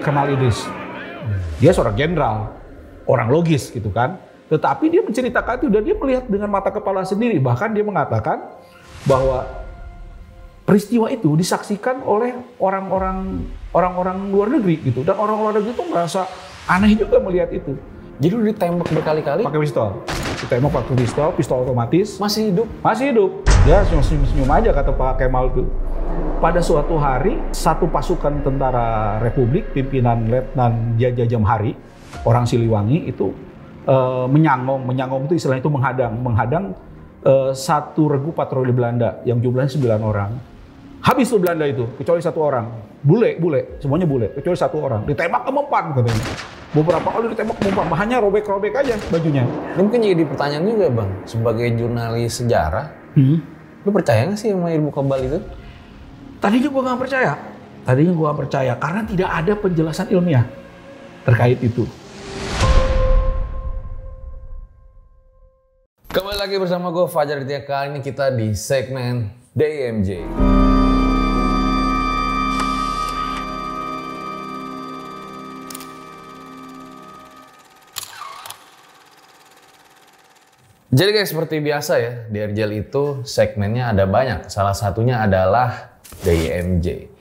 Kemal Idris. Dia seorang jenderal, orang logis gitu kan. Tetapi dia menceritakan itu dan dia melihat dengan mata kepala sendiri. Bahkan dia mengatakan bahwa peristiwa itu disaksikan oleh orang-orang luar negeri gitu. Dan orang luar negeri itu merasa aneh juga melihat itu. Jadi udah ditembak berkali-kali? Pakai pistol. Ditembak pakai pistol otomatis. Masih hidup? Masih hidup. Ya senyum-senyum aja kata Pak Kemal itu. Pada suatu hari, satu pasukan tentara Republik, pimpinan Letnan Jaja Jamhari, orang Siliwangi itu menyangong itu istilahnya itu menghadang satu regu patroli Belanda yang jumlahnya 9 orang. Habis tuh Belanda itu, kecuali satu orang. Bule, semuanya bule, kecuali satu orang. Ditembak mempan katanya. Beberapa kali ditembak mempan, hanya robek-robek aja bajunya. Ini mungkin jadi pertanyaan juga Bang, sebagai jurnalis sejarah, lu percaya nggak sih sama ilmu kebal itu? Tadinya gue nggak percaya, karena tidak ada penjelasan ilmiah terkait itu. Kembali lagi bersama gue Fajar Ditya. Kali ini kita di segmen DMJ. Jadi guys, seperti biasa ya, di RJL itu segmennya ada banyak. Salah satunya adalah DMJ.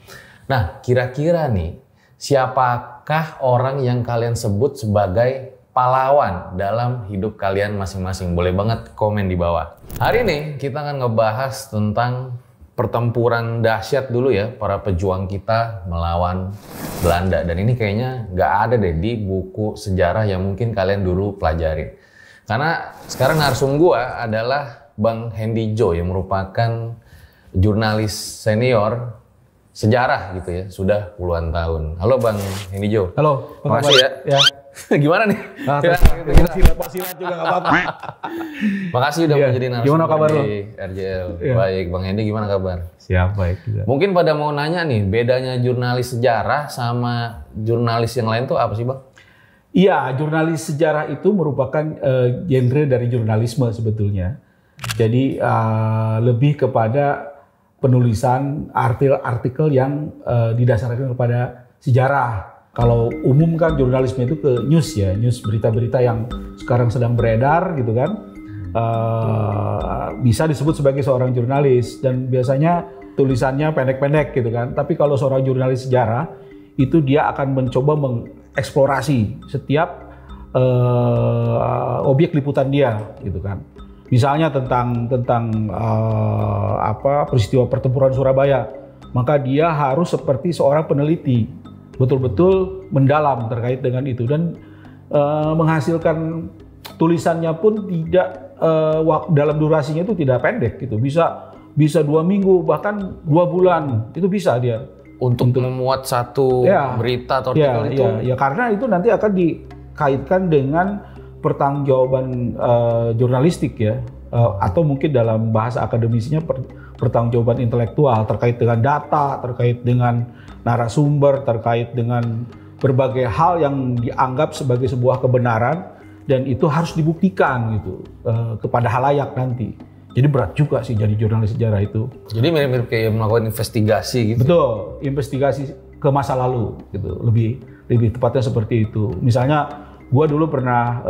Nah, kira-kira nih, siapakah orang yang kalian sebut sebagai pahlawan dalam hidup kalian masing-masing? Boleh banget komen di bawah. Hari ini kita akan ngebahas tentang pertempuran dahsyat dulu ya, para pejuang kita melawan Belanda. Dan ini kayaknya nggak ada deh di buku sejarah yang mungkin kalian dulu pelajarin. Karena sekarang narsum gua adalah Bang Hendy Jo yang merupakan jurnalis senior sejarah gitu ya, sudah puluhan tahun. Halo Bang Hendy Jo. Halo, makasih ya. Gimana nih? Silat juga nggak apa-apa. Makasih udah menjadi narasumber. Gimana kabar lo? Di RJL. Baik, Bang Hendy gimana kabar? Siap, baik juga. Mungkin pada mau nanya nih, bedanya jurnalis sejarah sama jurnalis yang lain tuh apa sih Bang? Iya, jurnalis sejarah itu merupakan genre dari jurnalisme sebetulnya. Jadi lebih kepada penulisan artikel yang didasarkan kepada sejarah. Kalau umum kan jurnalisme itu ke news ya, news berita-berita yang sekarang sedang beredar gitu kan. Bisa disebut sebagai seorang jurnalis dan biasanya tulisannya pendek-pendek gitu kan. Tapi kalau seorang jurnalis sejarah itu dia akan mencoba mengeksplorasi setiap objek liputan dia gitu kan. Misalnya tentang peristiwa pertempuran Surabaya, maka dia harus seperti seorang peneliti, betul-betul mendalam terkait dengan itu dan menghasilkan tulisannya pun tidak dalam durasinya itu tidak pendek gitu, bisa 2 minggu bahkan 2 bulan itu bisa dia. Untuk memuat satu berita atau artikel itu? Ya, karena itu nanti akan dikaitkan dengan pertanggungjawaban jurnalistik ya, atau mungkin dalam bahasa akademisnya pertanggungjawaban intelektual terkait dengan data, terkait dengan narasumber, terkait dengan berbagai hal yang dianggap sebagai sebuah kebenaran dan itu harus dibuktikan gitu kepada halayak nanti. Jadi berat juga sih jadi jurnalis sejarah itu. Jadi mirip-mirip kayak melakukan investigasi gitu. Betul, investigasi ke masa lalu gitu. Lebih tepatnya seperti itu. Misalnya gua dulu pernah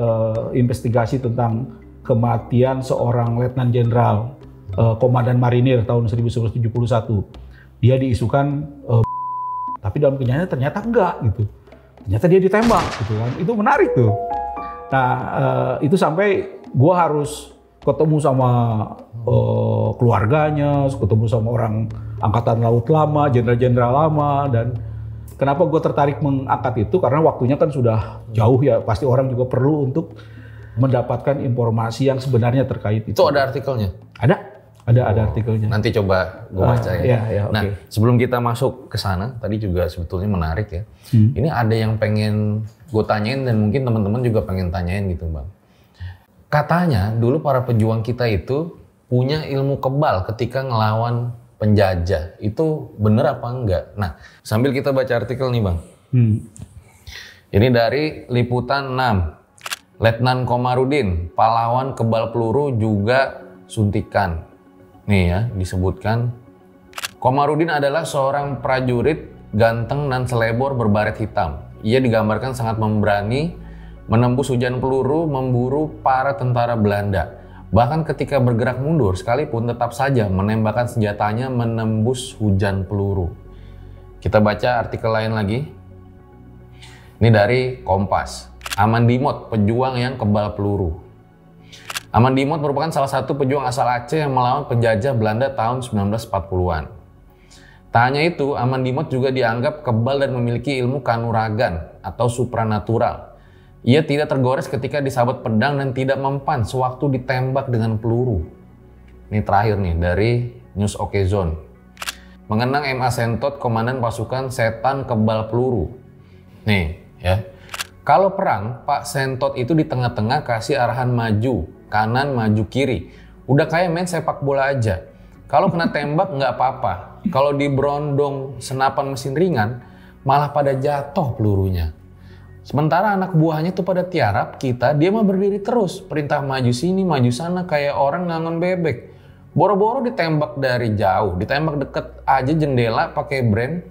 investigasi tentang kematian seorang letnan jenderal komandan marinir tahun 1971. Dia diisukan tapi dalam kenyataannya ternyata enggak gitu. Ternyata dia ditembak gitu kan. Itu menarik tuh. Nah, itu sampai gua harus ketemu sama keluarganya, ketemu sama orang angkatan laut lama, jenderal-jenderal lama, dan kenapa gue tertarik mengangkat itu karena waktunya kan sudah jauh ya, pasti orang juga perlu untuk mendapatkan informasi yang sebenarnya terkait itu. Itu ada artikelnya? Ada artikelnya. Nanti coba gue baca ya. Nah, okay. Sebelum kita masuk ke sana, tadi juga sebetulnya menarik ya. Ini ada yang pengen gue tanyain dan mungkin teman-teman juga pengen tanyain gitu Bang. Katanya dulu para pejuang kita itu punya ilmu kebal ketika ngelawan penjajah. Itu bener apa enggak? Nah, sambil kita baca artikel nih Bang. Ini dari Liputan 6. Letnan Komarudin, pahlawan kebal peluru juga suntikan. Nih ya, disebutkan. Komarudin adalah seorang prajurit ganteng dan selebor berbaret hitam. ia digambarkan sangat memberani, menembus hujan peluru, memburu para tentara Belanda. Bahkan ketika bergerak mundur sekalipun tetap saja menembakkan senjatanya menembus hujan peluru. Kita baca artikel lain lagi. Ini dari Kompas. Aman Dimot, pejuang yang kebal peluru. Aman Dimot merupakan salah satu pejuang asal Aceh yang melawan penjajah Belanda tahun 1940-an. Tak hanya itu, Aman Dimot juga dianggap kebal dan memiliki ilmu kanuragan atau supranatural. Ia tidak tergores ketika disabet pedang dan tidak mempan sewaktu ditembak dengan peluru. Ini terakhir nih dari News Okezone. Mengenang M.A. Sentot, komandan pasukan setan kebal peluru. Nih ya, kalau perang Pak Sentot itu di tengah-tengah kasih arahan maju, kanan, maju, kiri. Udah kayak main sepak bola aja. Kalau kena tembak nggak apa-apa. Kalau diberondong senapan mesin ringan, malah pada jatuh pelurunya. Sementara anak buahnya tuh pada tiarap kita, dia mah berdiri terus. Perintah maju sini, maju sana kayak orang ngangon bebek. Boro-boro ditembak dari jauh, ditembak deket aja jendela pakai brand.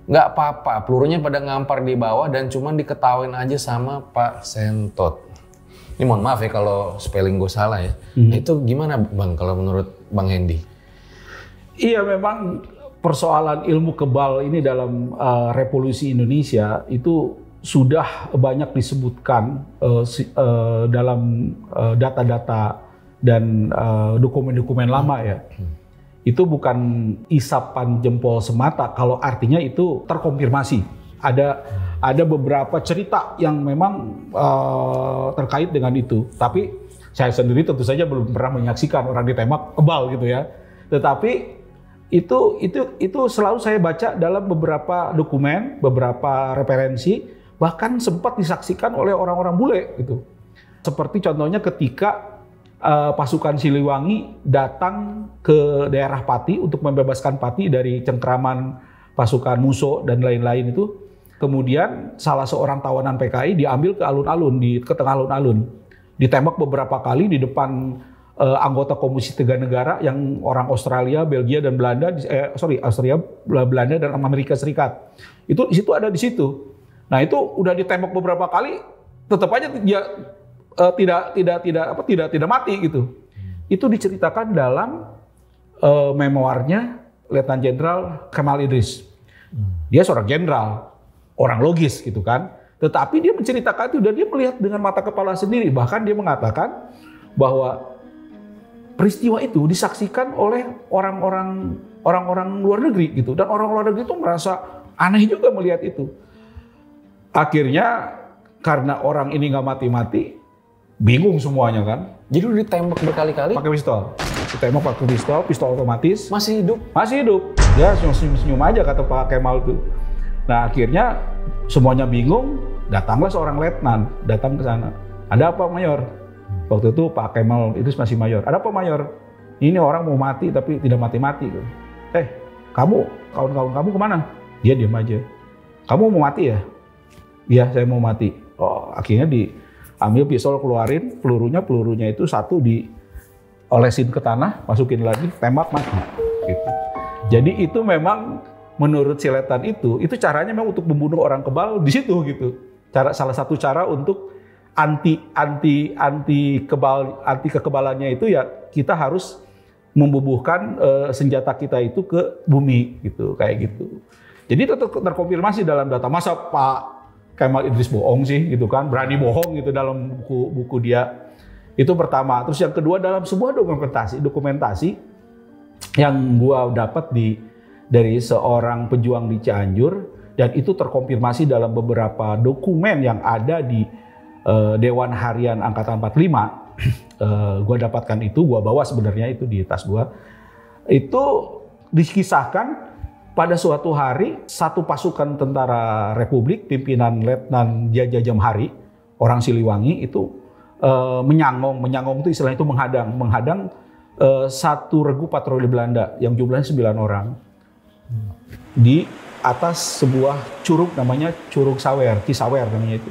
Nggak apa-apa, pelurunya pada ngampar di bawah dan cuman diketawain aja sama Pak Sentot. Ini mohon maaf ya kalau spelling gue salah ya. Nah, itu gimana Bang kalau menurut Bang Hendy? Iya, memang persoalan ilmu kebal ini dalam revolusi Indonesia itu sudah banyak disebutkan dalam data-data dan dokumen-dokumen lama ya. Itu bukan isapan jempol semata, kalau artinya itu terkonfirmasi. Ada beberapa cerita yang memang terkait dengan itu. Tapi saya sendiri tentu saja belum pernah menyaksikan orang ditembak kebal gitu ya. Tetapi itu selalu saya baca dalam beberapa dokumen, beberapa referensi. Bahkan sempat disaksikan oleh orang-orang bule gitu. Seperti contohnya ketika pasukan Siliwangi datang ke daerah Pati untuk membebaskan Pati dari cengkraman pasukan musuh dan lain-lain itu. Kemudian salah seorang tawanan PKI diambil ke alun-alun, ke tengah alun-alun. Ditembak beberapa kali di depan anggota Komisi 3 negara yang orang Australia, Belgia dan Belanda, Austria, Belanda dan Amerika Serikat. Itu di situ ada di situ. Nah itu udah ditembak beberapa kali, tetap aja dia tidak mati gitu. Itu diceritakan dalam memoarnya Letnan Jenderal Kemal Idris. Dia seorang jenderal, orang logis gitu kan. Tetapi dia menceritakan itu dan dia melihat dengan mata kepala sendiri. Bahkan dia mengatakan bahwa peristiwa itu disaksikan oleh orang-orang luar negeri gitu. Dan orang luar negeri itu merasa aneh juga melihat itu. Akhirnya karena orang ini nggak mati-mati, bingung semuanya kan. Jadi udah ditembak berkali-kali? Pakai pistol. Ditembak pakai pistol otomatis. Masih hidup? Masih hidup. Ya senyum-senyum aja kata Pak Kemal tuh. Nah akhirnya semuanya bingung, datanglah seorang letnan, datang ke sana. Ada apa Mayor? Waktu itu Pak Kemal itu masih Mayor. Ada apa Mayor? Ini orang mau mati tapi tidak mati-mati. Kamu, kawan-kawan kamu kemana? Dia diam aja. Kamu mau mati ya? Iya, saya mau mati. Oh, akhirnya diambil pistol, keluarin pelurunya itu satu diolesin ke tanah, masukin lagi, tembak mati. Gitu. Jadi itu memang menurut si Letnan itu caranya memang untuk membunuh orang kebal di situ gitu. Salah satu cara untuk anti kekebalannya itu ya kita harus membubuhkan senjata kita itu ke bumi gitu, kayak gitu. Jadi itu terkonfirmasi dalam data. Masa Pak Kemal Idris bohong sih gitu kan, berani bohong gitu dalam buku dia. Itu pertama. Terus yang kedua dalam sebuah dokumentasi yang gua dapat dari seorang pejuang di Cianjur dan itu terkonfirmasi dalam beberapa dokumen yang ada di Dewan Harian Angkatan 45. Gua dapatkan itu, gua bawa sebenarnya itu di tas gua. Itu dikisahkan pada suatu hari, satu pasukan tentara Republik, pimpinan Letnan Jajah Jamhari, orang Siliwangi, itu menyangong itu istilahnya itu menghadang satu regu patroli Belanda yang jumlahnya 9 orang. Di atas sebuah curug namanya Curug Sawer, Cisawer namanya itu.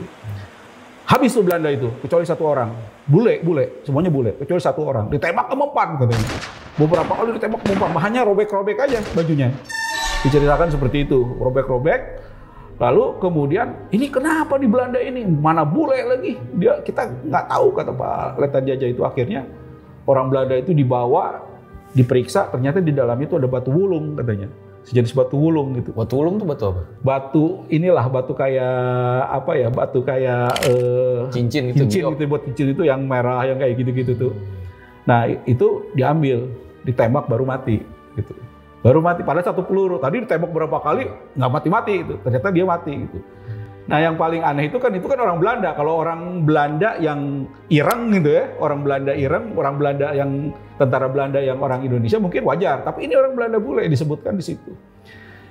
Habis tuh Belanda itu, kecuali satu orang. Bule, semuanya bule, kecuali satu orang. Ditembak mempan katanya. Beberapa kali ditembak mempan, hanya robek-robek aja bajunya. Diceritakan seperti itu, robek-robek. Lalu kemudian ini kenapa di Belanda ini mana bule lagi? Kita nggak tahu, kata Pak Letnan Jajah itu. Akhirnya orang Belanda itu dibawa, diperiksa, ternyata di dalam itu ada batu wulung katanya. Sejenis batu wulung gitu. Batu wulung tuh batu apa? Batu inilah, batu kayak apa ya? Batu kayak cincin gitu. Cincin gitu, buat cincin itu yang merah yang kayak gitu-gitu tuh. Nah, itu diambil, ditembak baru mati gitu. Baru mati pada satu peluru. Tadi ditembak berapa kali nggak mati-mati itu. Ternyata dia mati gitu. Nah, yang paling aneh itu kan orang Belanda. Kalau orang Belanda yang Ireng gitu ya, orang Belanda Ireng, orang Belanda yang tentara Belanda yang orang Indonesia mungkin wajar. Tapi ini orang Belanda bule disebutkan di situ.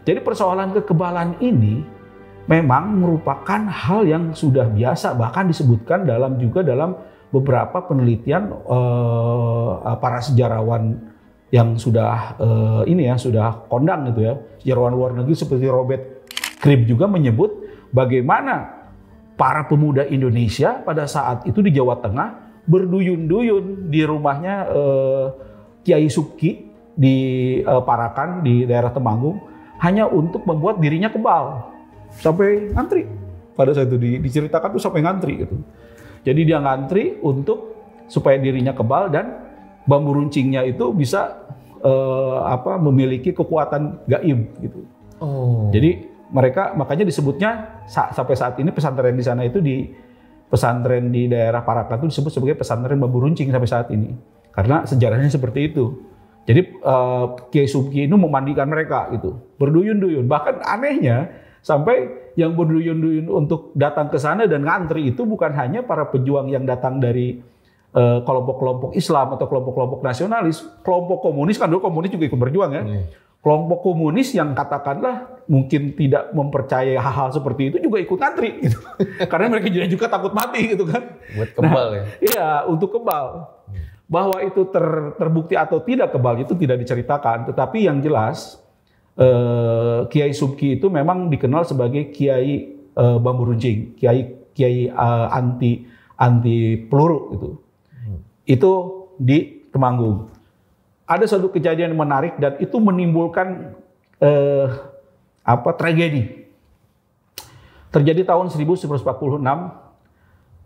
Jadi persoalan kekebalan ini memang merupakan hal yang sudah biasa, bahkan disebutkan dalam beberapa penelitian para sejarawan yang sudah sudah kondang gitu ya. Sejarawan luar negeri seperti Robert Cribb juga menyebut bagaimana para pemuda Indonesia pada saat itu di Jawa Tengah berduyun-duyun di rumahnya Kiai Subki di Parakan di daerah Temanggung hanya untuk membuat dirinya kebal. Sampai ngantri. Pada saat itu diceritakan tuh sampai ngantri gitu. Jadi dia ngantri supaya dirinya kebal dan bambu runcingnya itu bisa memiliki kekuatan gaib gitu. Jadi mereka makanya disebutnya sampai saat ini pesantren di sana itu pesantren di daerah Parakan itu disebut sebagai pesantren bambu runcing sampai saat ini. Karena sejarahnya seperti itu. Jadi Kiai Subki itu memandikan mereka gitu, berduyun-duyun. Bahkan anehnya sampai yang berduyun-duyun untuk datang ke sana dan ngantri itu bukan hanya para pejuang yang datang dari kelompok-kelompok Islam atau kelompok-kelompok nasionalis, kelompok komunis kan dulu komunis juga ikut berjuang ya. Kelompok komunis yang katakanlah mungkin tidak mempercayai hal-hal seperti itu juga ikut ngantri gitu. Karena mereka juga takut mati gitu kan. Buat kebal ya. Iya, untuk kebal. Bahwa itu terbukti atau tidak kebal itu tidak diceritakan, tetapi yang jelas Kiai Subki itu memang dikenal sebagai Kiai bambu runcing, Kiai anti peluru gitu. Itu di Temanggung. Ada suatu kejadian yang menarik dan itu menimbulkan tragedi. Terjadi tahun 1946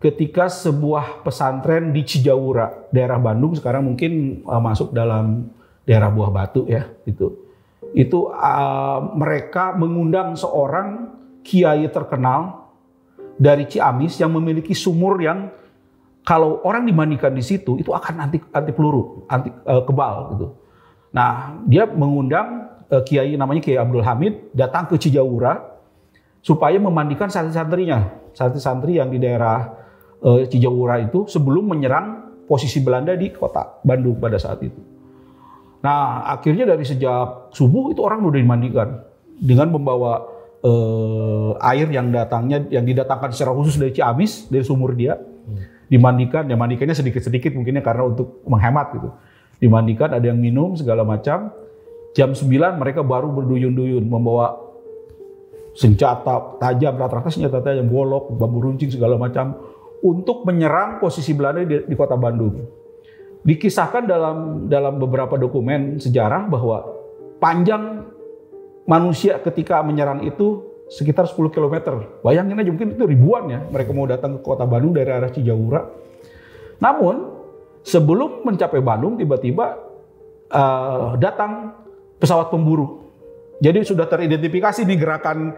ketika sebuah pesantren di Cijaura, daerah Bandung sekarang mungkin masuk dalam daerah Buah Batu ya itu. Itu mereka mengundang seorang kiai terkenal dari Ciamis yang memiliki sumur yang kalau orang dimandikan di situ itu akan anti peluru, anti kebal gitu. Nah, dia mengundang kiai namanya Kiai Abdul Hamid datang ke Cijaura supaya memandikan santri-santrinya, santri-santri yang di daerah Cijaura itu sebelum menyerang posisi Belanda di kota Bandung pada saat itu. Nah, akhirnya dari sejak subuh itu orang udah dimandikan dengan membawa air yang didatangkan secara khusus dari Ciamis, dari sumur dia. Dimandikannya sedikit-sedikit mungkinnya karena untuk menghemat gitu. Dimandikan, ada yang minum segala macam. Jam 9 mereka baru berduyun-duyun membawa senjata tajam, rata-rata senjata tajam, golok, bambu runcing segala macam untuk menyerang posisi Belanda di kota Bandung. Dikisahkan dalam beberapa dokumen sejarah bahwa panjang manusia ketika menyerang itu sekitar 10 km. Bayangin aja mungkin itu ribuan ya. Mereka mau datang ke kota Bandung dari arah Cijaura. Namun sebelum mencapai Bandung tiba-tiba datang pesawat pemburu. Jadi sudah teridentifikasi nih gerakan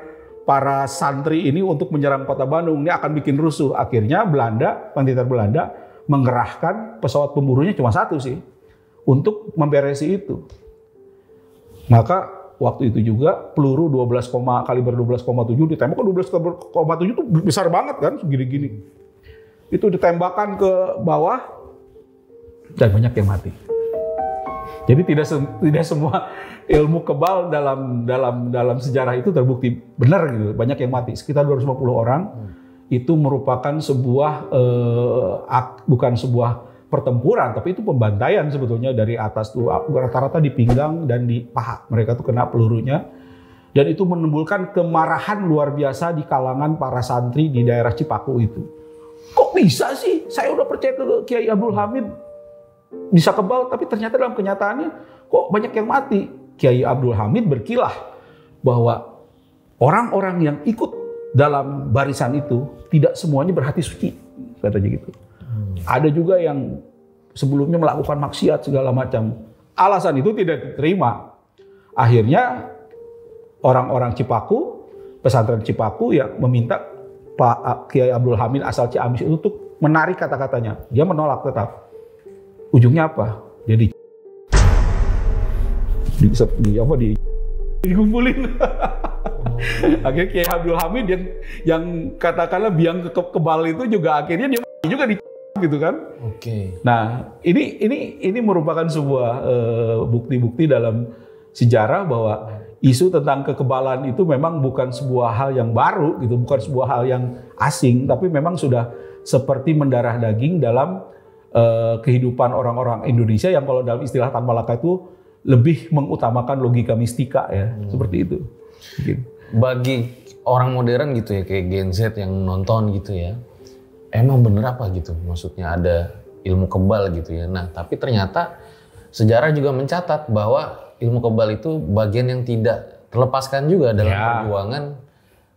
para santri ini untuk menyerang kota Bandung. Ini akan bikin rusuh. Akhirnya militer Belanda mengerahkan pesawat pemburunya cuma satu sih untuk memberesi itu. Maka waktu itu juga peluru kaliber 12,7 ditembak ke 12,7 itu besar banget kan, segini-gini. Itu ditembakkan ke bawah dan banyak yang mati. Jadi tidak semua ilmu kebal dalam sejarah itu terbukti benar gitu. Banyak yang mati, sekitar 250 orang. Itu merupakan bukan sebuah pertempuran, tapi itu pembantaian sebetulnya dari atas tuh rata-rata di pinggang dan di paha mereka tuh kena pelurunya, dan itu menimbulkan kemarahan luar biasa di kalangan para santri di daerah Cipaku itu. Kok bisa sih? Saya udah percaya ke Kiai Abdul Hamid bisa kebal, tapi ternyata dalam kenyataannya kok banyak yang mati. Kiai Abdul Hamid berkilah bahwa orang-orang yang ikut dalam barisan itu tidak semuanya berhati suci, katanya gitu. Ada juga yang sebelumnya melakukan maksiat segala macam. Alasan itu tidak diterima. Akhirnya orang-orang Cipaku, pesantren Cipaku yang meminta Pak Kiai Abdul Hamid asal Ciamis itu untuk menarik kata-katanya. Dia menolak tetap. Ujungnya apa? Jadi dikumpulin. Akhirnya Kiai Abdul Hamid yang katakanlah biang kebal itu juga akhirnya dia juga gitu kan. Oke. Nah, ini merupakan sebuah bukti-bukti dalam sejarah bahwa isu tentang kekebalan itu memang bukan sebuah hal yang baru gitu, bukan sebuah hal yang asing, tapi memang sudah seperti mendarah daging dalam kehidupan orang-orang Indonesia yang kalau dalam istilah Tan Malaka itu lebih mengutamakan logika mistika ya, seperti itu. Gitu. Bagi orang modern gitu ya, kayak Gen Z yang nonton gitu ya, emang bener apa gitu? Maksudnya ada ilmu kebal gitu ya. Nah, tapi ternyata sejarah juga mencatat bahwa ilmu kebal itu bagian yang tidak terlepaskan juga dalam perjuangan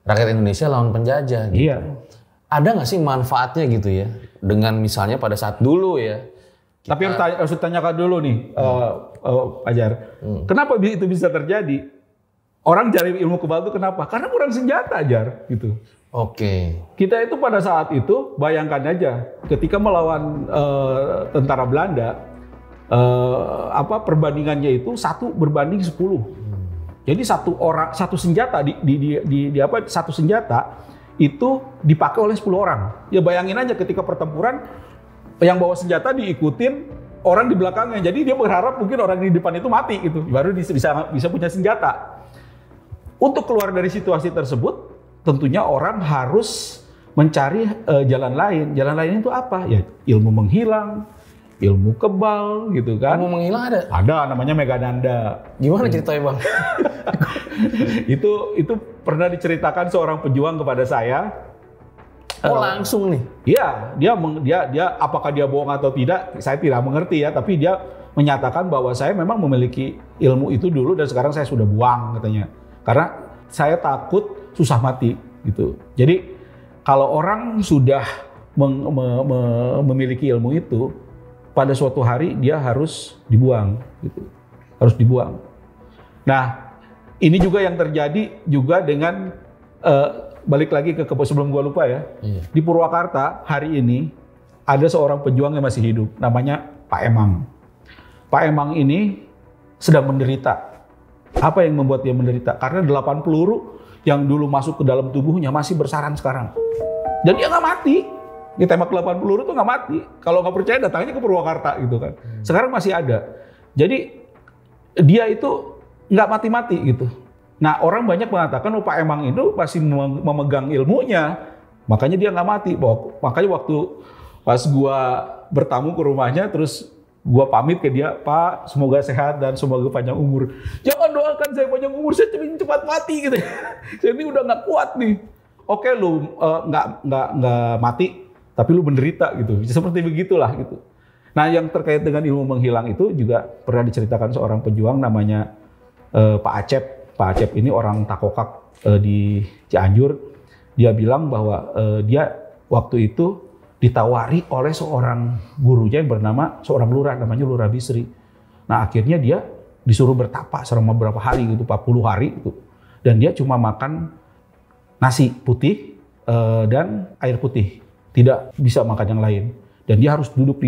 rakyat Indonesia lawan penjajah gitu. Iya. Ada nggak sih manfaatnya gitu ya? Dengan misalnya pada saat dulu ya. Tapi harus ditanyakan dulu nih, Ajar. Kenapa itu bisa terjadi? Orang cari ilmu kebal itu kenapa? Karena kurang senjata, Ajar. Gitu. Oke. Kita itu pada saat itu, bayangkan aja, ketika melawan tentara Belanda, perbandingannya itu 1 berbanding 10. Jadi satu senjata satu senjata itu dipakai oleh 10 orang. Ya bayangin aja ketika pertempuran yang bawa senjata diikutin orang di belakangnya. Jadi dia berharap mungkin orang di depan itu mati gitu, baru bisa punya senjata. Untuk keluar dari situasi tersebut, tentunya orang harus mencari jalan lain. Jalan lain itu apa? Ya ilmu menghilang, ilmu kebal gitu kan. Ilmu menghilang ada? Ada, namanya Megananda. Gimana ceritanya, Bang? itu pernah diceritakan seorang pejuang kepada saya. Oh langsung nih? Iya, dia apakah dia bohong atau tidak, saya tidak mengerti ya. Tapi dia menyatakan bahwa saya memang memiliki ilmu itu dulu dan sekarang saya sudah buang katanya. Karena saya takut susah mati gitu. Jadi kalau orang sudah memiliki ilmu itu, pada suatu hari dia harus dibuang gitu. Harus dibuang. Nah, ini juga yang terjadi juga dengan balik lagi ke sebelum gua lupa ya. Iya. Di Purwakarta hari ini ada seorang pejuang yang masih hidup, namanya Pak Emang. Pak Emang ini sedang menderita. Apa yang membuat dia menderita? Karena 8 peluru yang dulu masuk ke dalam tubuhnya masih bersarang sekarang. Dan dia nggak mati. Ditembak 8 peluru tuh nggak mati. Kalau nggak percaya datangnya ke Purwakarta gitu kan. Sekarang masih ada. Jadi dia itu nggak mati-mati gitu. Nah, orang banyak mengatakan Pak Emang itu masih memegang ilmunya, makanya dia nggak mati. Makanya waktu pas gua bertamu ke rumahnya, terus gua pamit ke dia, Pak, semoga sehat dan semoga panjang umur. Jangan doakan saya panjang umur, saya ingin cepat mati gitu. Saya ini udah nggak kuat nih. Oke, lu nggak mati, tapi lu menderita gitu. Seperti begitulah gitu. Nah, yang terkait dengan ilmu menghilang itu juga pernah diceritakan seorang pejuang namanya Pak Acep. Pak Acep ini orang Takokak di Cianjur. Dia bilang bahwa dia waktu itu ditawari oleh seorang gurunya yang bernama seorang lurah, namanya Lurah Bisri. Nah akhirnya dia disuruh bertapa selama beberapa hari gitu, 40 hari gitu. Dan dia cuma makan nasi putih dan air putih, tidak bisa makan yang lain. Dan dia harus duduk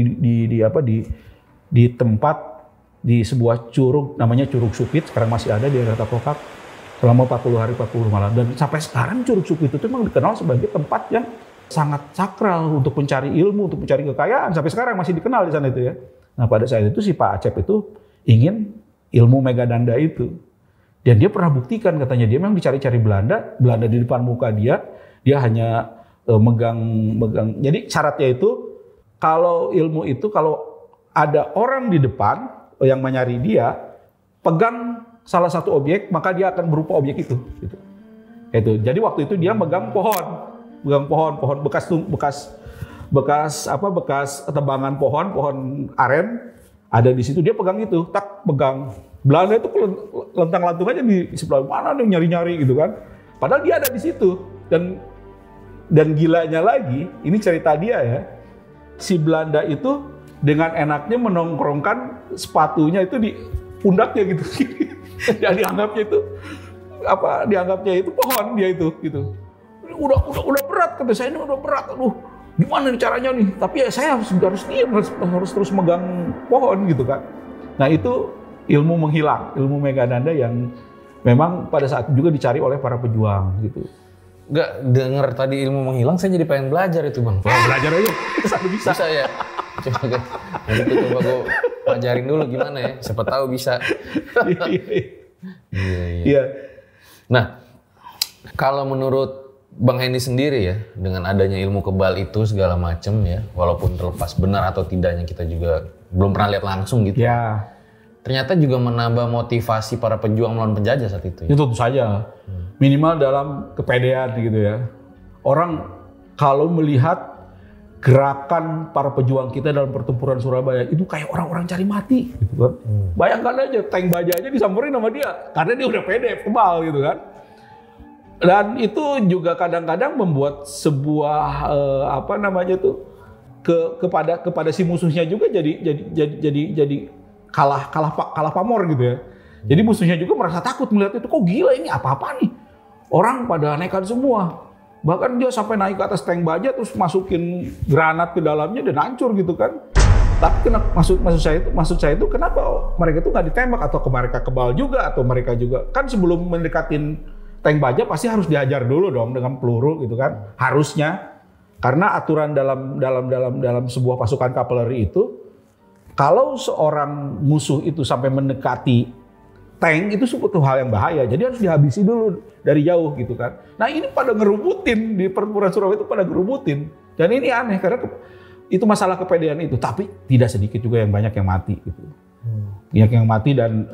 di tempat di sebuah curug namanya Curug Supit, sekarang masih ada di daerah Takokak, selama 40 hari 40 malam. Dan sampai sekarang Curug Supit itu memang dikenal sebagai tempat yang sangat sakral untuk mencari ilmu, untuk mencari kekayaan. Sampai sekarang masih dikenal di sana itu ya. Nah pada saat itu si Pak Acep itu ingin ilmu Megadanda itu. Dan dia pernah buktikan, katanya dia memang dicari-cari Belanda di depan muka dia hanya megang. Jadi syaratnya itu kalau ilmu itu kalau ada orang di depan yang menyari dia, pegang salah satu objek, maka dia akan berupa objek itu. Gitu. Jadi waktu itu dia megang pohon bekas tebangan pohon aren ada di situ, dia pegang itu, pegang. Belanda itu lentang-lantung aja di sebelah mana nih nyari-nyari gitu kan. Padahal dia ada di situ. Dan gilanya lagi, ini cerita dia ya, si Belanda itu dengan enaknya menongkrongkan sepatunya itu di pundaknya gitu. Dan dianggapnya itu pohon dia itu gitu. Udah berat, kata saya, ini udah berat. Aduh, gimana nih caranya nih? Tapi ya saya harus diam, harus terus megang pohon gitu kan. Nah itu ilmu menghilang, ilmu Megananda yang memang pada saat itu juga dicari oleh para pejuang gitu. Nggak denger tadi ilmu menghilang, saya jadi pengen belajar itu Bang. Wah, belajar aja, bisa. Bisa ya? Coba gue pelajarin dulu gimana ya, siapa tahu bisa. Iya. Nah, kalau menurut Bang Hendy sendiri ya, dengan adanya ilmu kebal itu segala macam ya, walaupun terlepas benar atau tidaknya kita juga belum pernah lihat langsung gitu. Ya. Ternyata juga menambah motivasi para pejuang melawan penjajah saat itu. Ya? Itu tentu saja. Minimal dalam kepedean gitu ya. Orang kalau melihat gerakan para pejuang kita dalam pertempuran Surabaya itu kayak orang-orang cari mati gitu kan. Bayangkan aja tank baja aja disamperin sama dia karena dia udah pede, kebal gitu kan. Dan itu juga kadang-kadang membuat sebuah kepada si musuhnya juga jadi kalah pamor gitu ya. Jadi musuhnya juga merasa takut melihat itu, kok gila ini apa-apa nih. Orang pada nekat semua. Bahkan dia sampai naik ke atas tank baja terus masukin granat ke dalamnya dan hancur gitu kan. Tapi maksud saya itu kenapa mereka itu nggak ditembak, atau mereka kebal juga, atau mereka juga kan sebelum mendekatin tank baja pasti harus dihajar dulu dong dengan peluru gitu kan. Harusnya, karena aturan dalam sebuah pasukan kavaleri itu, kalau seorang musuh itu sampai mendekati tank itu suatu hal yang bahaya, jadi harus dihabisi dulu dari jauh gitu kan. Nah ini pada ngerubutin di pertempuran Surabaya itu, pada ngerubutin, dan ini aneh karena itu masalah kepedean itu. Tapi tidak sedikit juga yang banyak yang mati gitu, banyak yang mati dan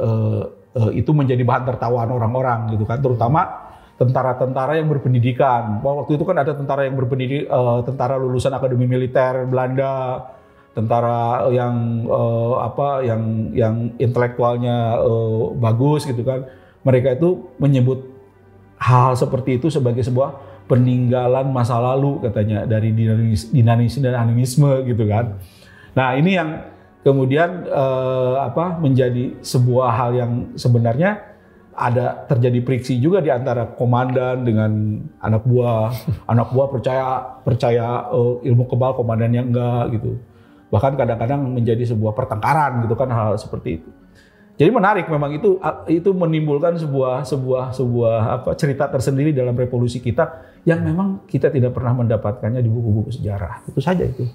itu menjadi bahan tertawaan orang-orang gitu kan, terutama tentara-tentara yang berpendidikan. Waktu itu kan ada tentara yang berpendidik, tentara lulusan akademi militer Belanda. Tentara yang yang intelektualnya bagus gitu kan, mereka itu menyebut hal seperti itu sebagai sebuah peninggalan masa lalu katanya dari dinamisme dan animisme gitu kan. Nah ini yang kemudian menjadi sebuah hal yang sebenarnya ada terjadi friksi juga di antara komandan dengan anak buah percaya ilmu kebal, komandannya enggak gitu. Bahkan kadang-kadang menjadi sebuah pertengkaran gitu kan, hal seperti itu. Jadi menarik memang itu menimbulkan sebuah cerita tersendiri dalam revolusi kita yang memang kita tidak pernah mendapatkannya di buku-buku sejarah. Itu saja itu.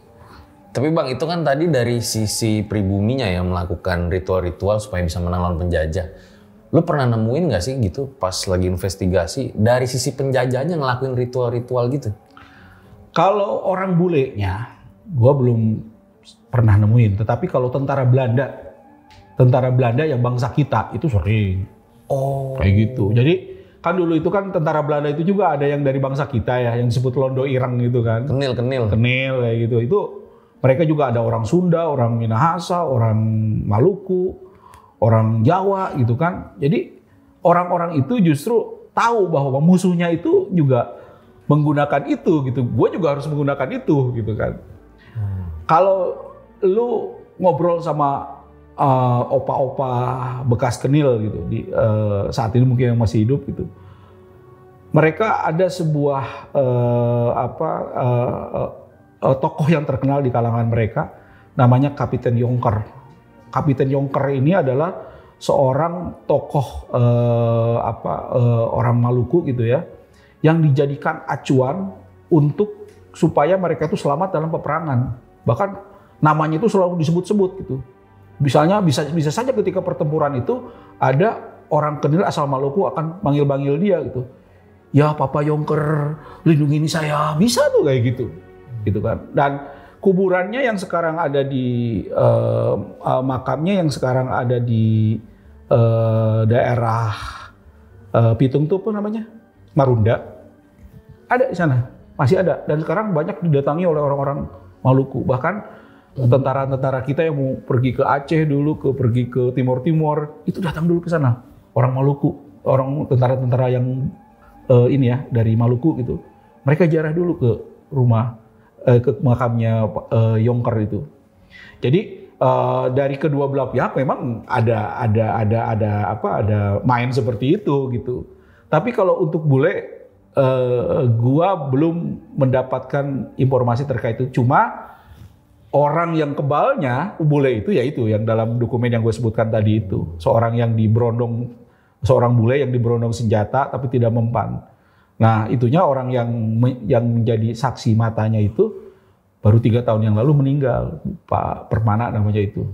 Tapi Bang, itu kan tadi dari sisi pribuminya yang melakukan ritual-ritual supaya bisa menang lawan penjajah. Lu pernah nemuin nggak sih gitu pas lagi investigasi dari sisi penjajahnya ngelakuin ritual-ritual gitu? Kalau orang bulenya, gua belum pernah nemuin, tetapi kalau tentara Belanda yang bangsa kita itu sering. Kayak gitu. Jadi kan dulu itu kan tentara Belanda itu juga ada yang dari bangsa kita ya, yang disebut Londo Ireng gitu kan. Kenil kayak gitu. Itu mereka juga ada orang Sunda, orang Minahasa, orang Maluku, orang Jawa gitu kan. Jadi orang-orang itu justru tahu bahwa musuhnya itu juga menggunakan itu gitu. Gue juga harus menggunakan itu gitu kan. Kalau lu ngobrol sama opa-opa bekas Kenil gitu, saat ini mungkin yang masih hidup gitu, mereka ada sebuah tokoh yang terkenal di kalangan mereka, namanya Kapiten Yongker. Kapiten Yongker ini adalah seorang tokoh orang Maluku gitu ya, yang dijadikan acuan untuk supaya mereka itu selamat dalam peperangan. Bahkan namanya itu selalu disebut-sebut gitu. Misalnya bisa saja ketika pertempuran itu ada orang Kenil asal Maluku akan manggil-manggil dia gitu. Ya Papa Yongker, lindungi saya. Bisa tuh kayak gitu. Gitu kan. Dan kuburannya yang sekarang ada di makamnya yang sekarang ada di daerah Pitung tuh apa namanya? Marunda. Ada di sana. Masih ada, dan sekarang banyak didatangi oleh orang-orang Maluku. Bahkan tentara-tentara kita yang mau pergi ke Aceh dulu, pergi ke Timur-Timur, itu datang dulu ke sana. Orang Maluku, orang tentara-tentara yang ini ya dari Maluku gitu. Mereka ziarah dulu ke rumah ke makamnya Yongker itu. Jadi dari kedua belah pihak memang ada main seperti itu gitu. Tapi kalau untuk bule, gua belum mendapatkan informasi terkait itu. Cuma orang yang kebalnya bule itu yaitu yang dalam dokumen yang gue sebutkan tadi itu, seorang bule yang diberondong senjata tapi tidak mempan. Nah itunya orang yang menjadi saksi matanya itu baru 3 tahun yang lalu meninggal, Pak Permana namanya itu.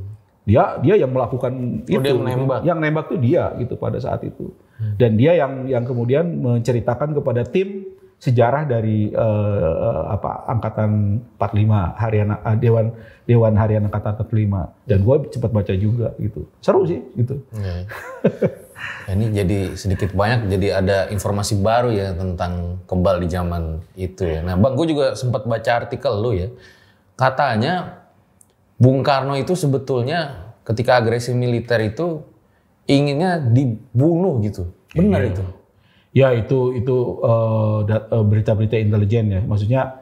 Dia yang melakukan itu. Dia menembak. Yang nembak itu dia gitu pada saat itu. Dan dia yang kemudian menceritakan kepada tim sejarah dari Angkatan 45 Dewan Harian Angkatan 45. Dan gue cepat baca juga gitu. Seru sih gitu. Ini jadi sedikit banyak jadi ada informasi baru ya tentang kebal di zaman itu ya. Nah Bang, gue juga sempat baca artikel lu ya. Katanya Bung Karno itu sebetulnya ketika agresi militer itu inginnya dibunuh gitu. Benar itu? Ya itu berita-berita intelijen ya. Maksudnya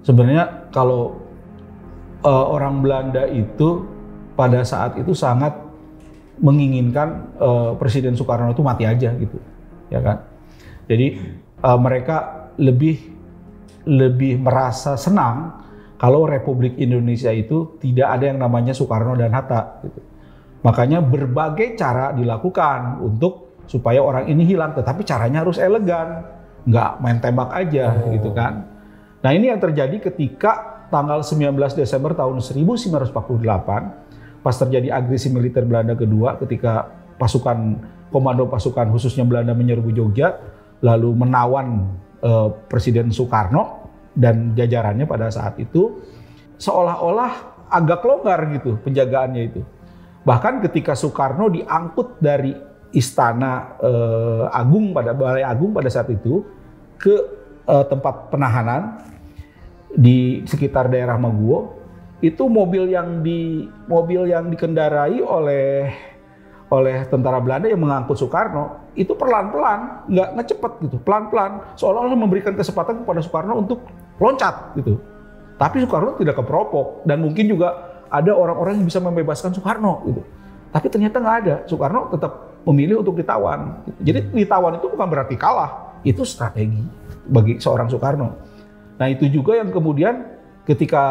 sebenarnya kalau orang Belanda itu pada saat itu sangat menginginkan Presiden Soekarno itu mati aja gitu, ya kan? Jadi mereka lebih merasa senang kalau Republik Indonesia itu tidak ada yang namanya Soekarno dan Hatta. Gitu. Makanya berbagai cara dilakukan untuk supaya orang ini hilang, tetapi caranya harus elegan, nggak main tembak aja, gitu kan? Nah ini yang terjadi ketika tanggal 19 Desember tahun 1948. Pas terjadi agresi militer Belanda kedua ketika komando pasukan khususnya Belanda menyerbu Jogja lalu menawan Presiden Soekarno dan jajarannya pada saat itu seolah-olah agak longgar gitu penjagaannya itu. Bahkan ketika Soekarno diangkut dari Istana Balai Agung pada saat itu ke tempat penahanan di sekitar daerah Maguwo, itu mobil yang dikendarai oleh tentara Belanda yang mengangkut Soekarno itu pelan-pelan, nggak ngecepet gitu, pelan-pelan, seolah-olah memberikan kesempatan kepada Soekarno untuk loncat gitu. Tapi Soekarno tidak keperopok dan mungkin juga ada orang-orang yang bisa membebaskan Soekarno gitu. Tapi ternyata nggak ada, Soekarno tetap memilih untuk ditawan. Jadi ditawan itu bukan berarti kalah, itu strategi bagi seorang Soekarno. Nah itu juga yang kemudian ketika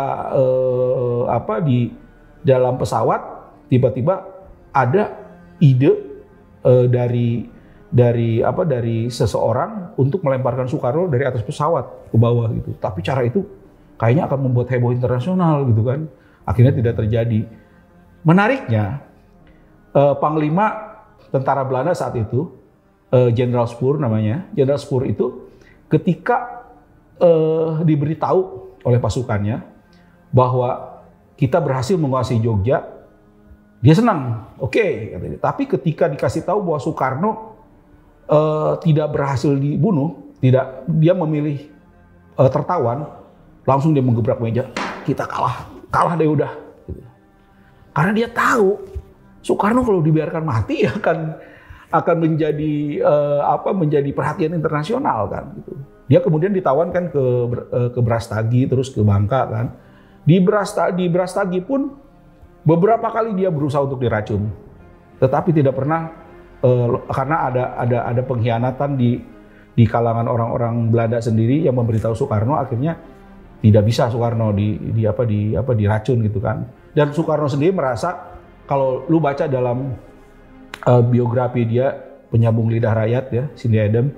di dalam pesawat tiba-tiba ada ide dari seseorang untuk melemparkan Soekarno dari atas pesawat ke bawah gitu. Tapi cara itu kayaknya akan membuat heboh internasional gitu kan. Akhirnya tidak terjadi. Menariknya Panglima tentara Belanda saat itu Jenderal Spoor namanya. Jenderal Spoor itu ketika diberitahu oleh pasukannya bahwa kita berhasil menguasai Jogja, dia senang, oke. Tapi ketika dikasih tahu bahwa Soekarno tidak berhasil dibunuh, dia memilih tertawan, langsung dia menggebrak meja, kita kalah deh udah. Karena dia tahu Soekarno kalau dibiarkan mati akan menjadi perhatian internasional kan gitu. Dia kemudian ditawan kan ke Brastagi terus ke Bangka kan. Di Brastagi pun beberapa kali dia berusaha untuk diracun. Tetapi tidak pernah karena ada pengkhianatan di kalangan orang-orang Belanda sendiri yang memberitahu Soekarno, akhirnya tidak bisa Soekarno diracun gitu kan. Dan Soekarno sendiri merasa, kalau lu baca dalam biografi dia Penyambung Lidah Rakyat ya, Cindy Adams,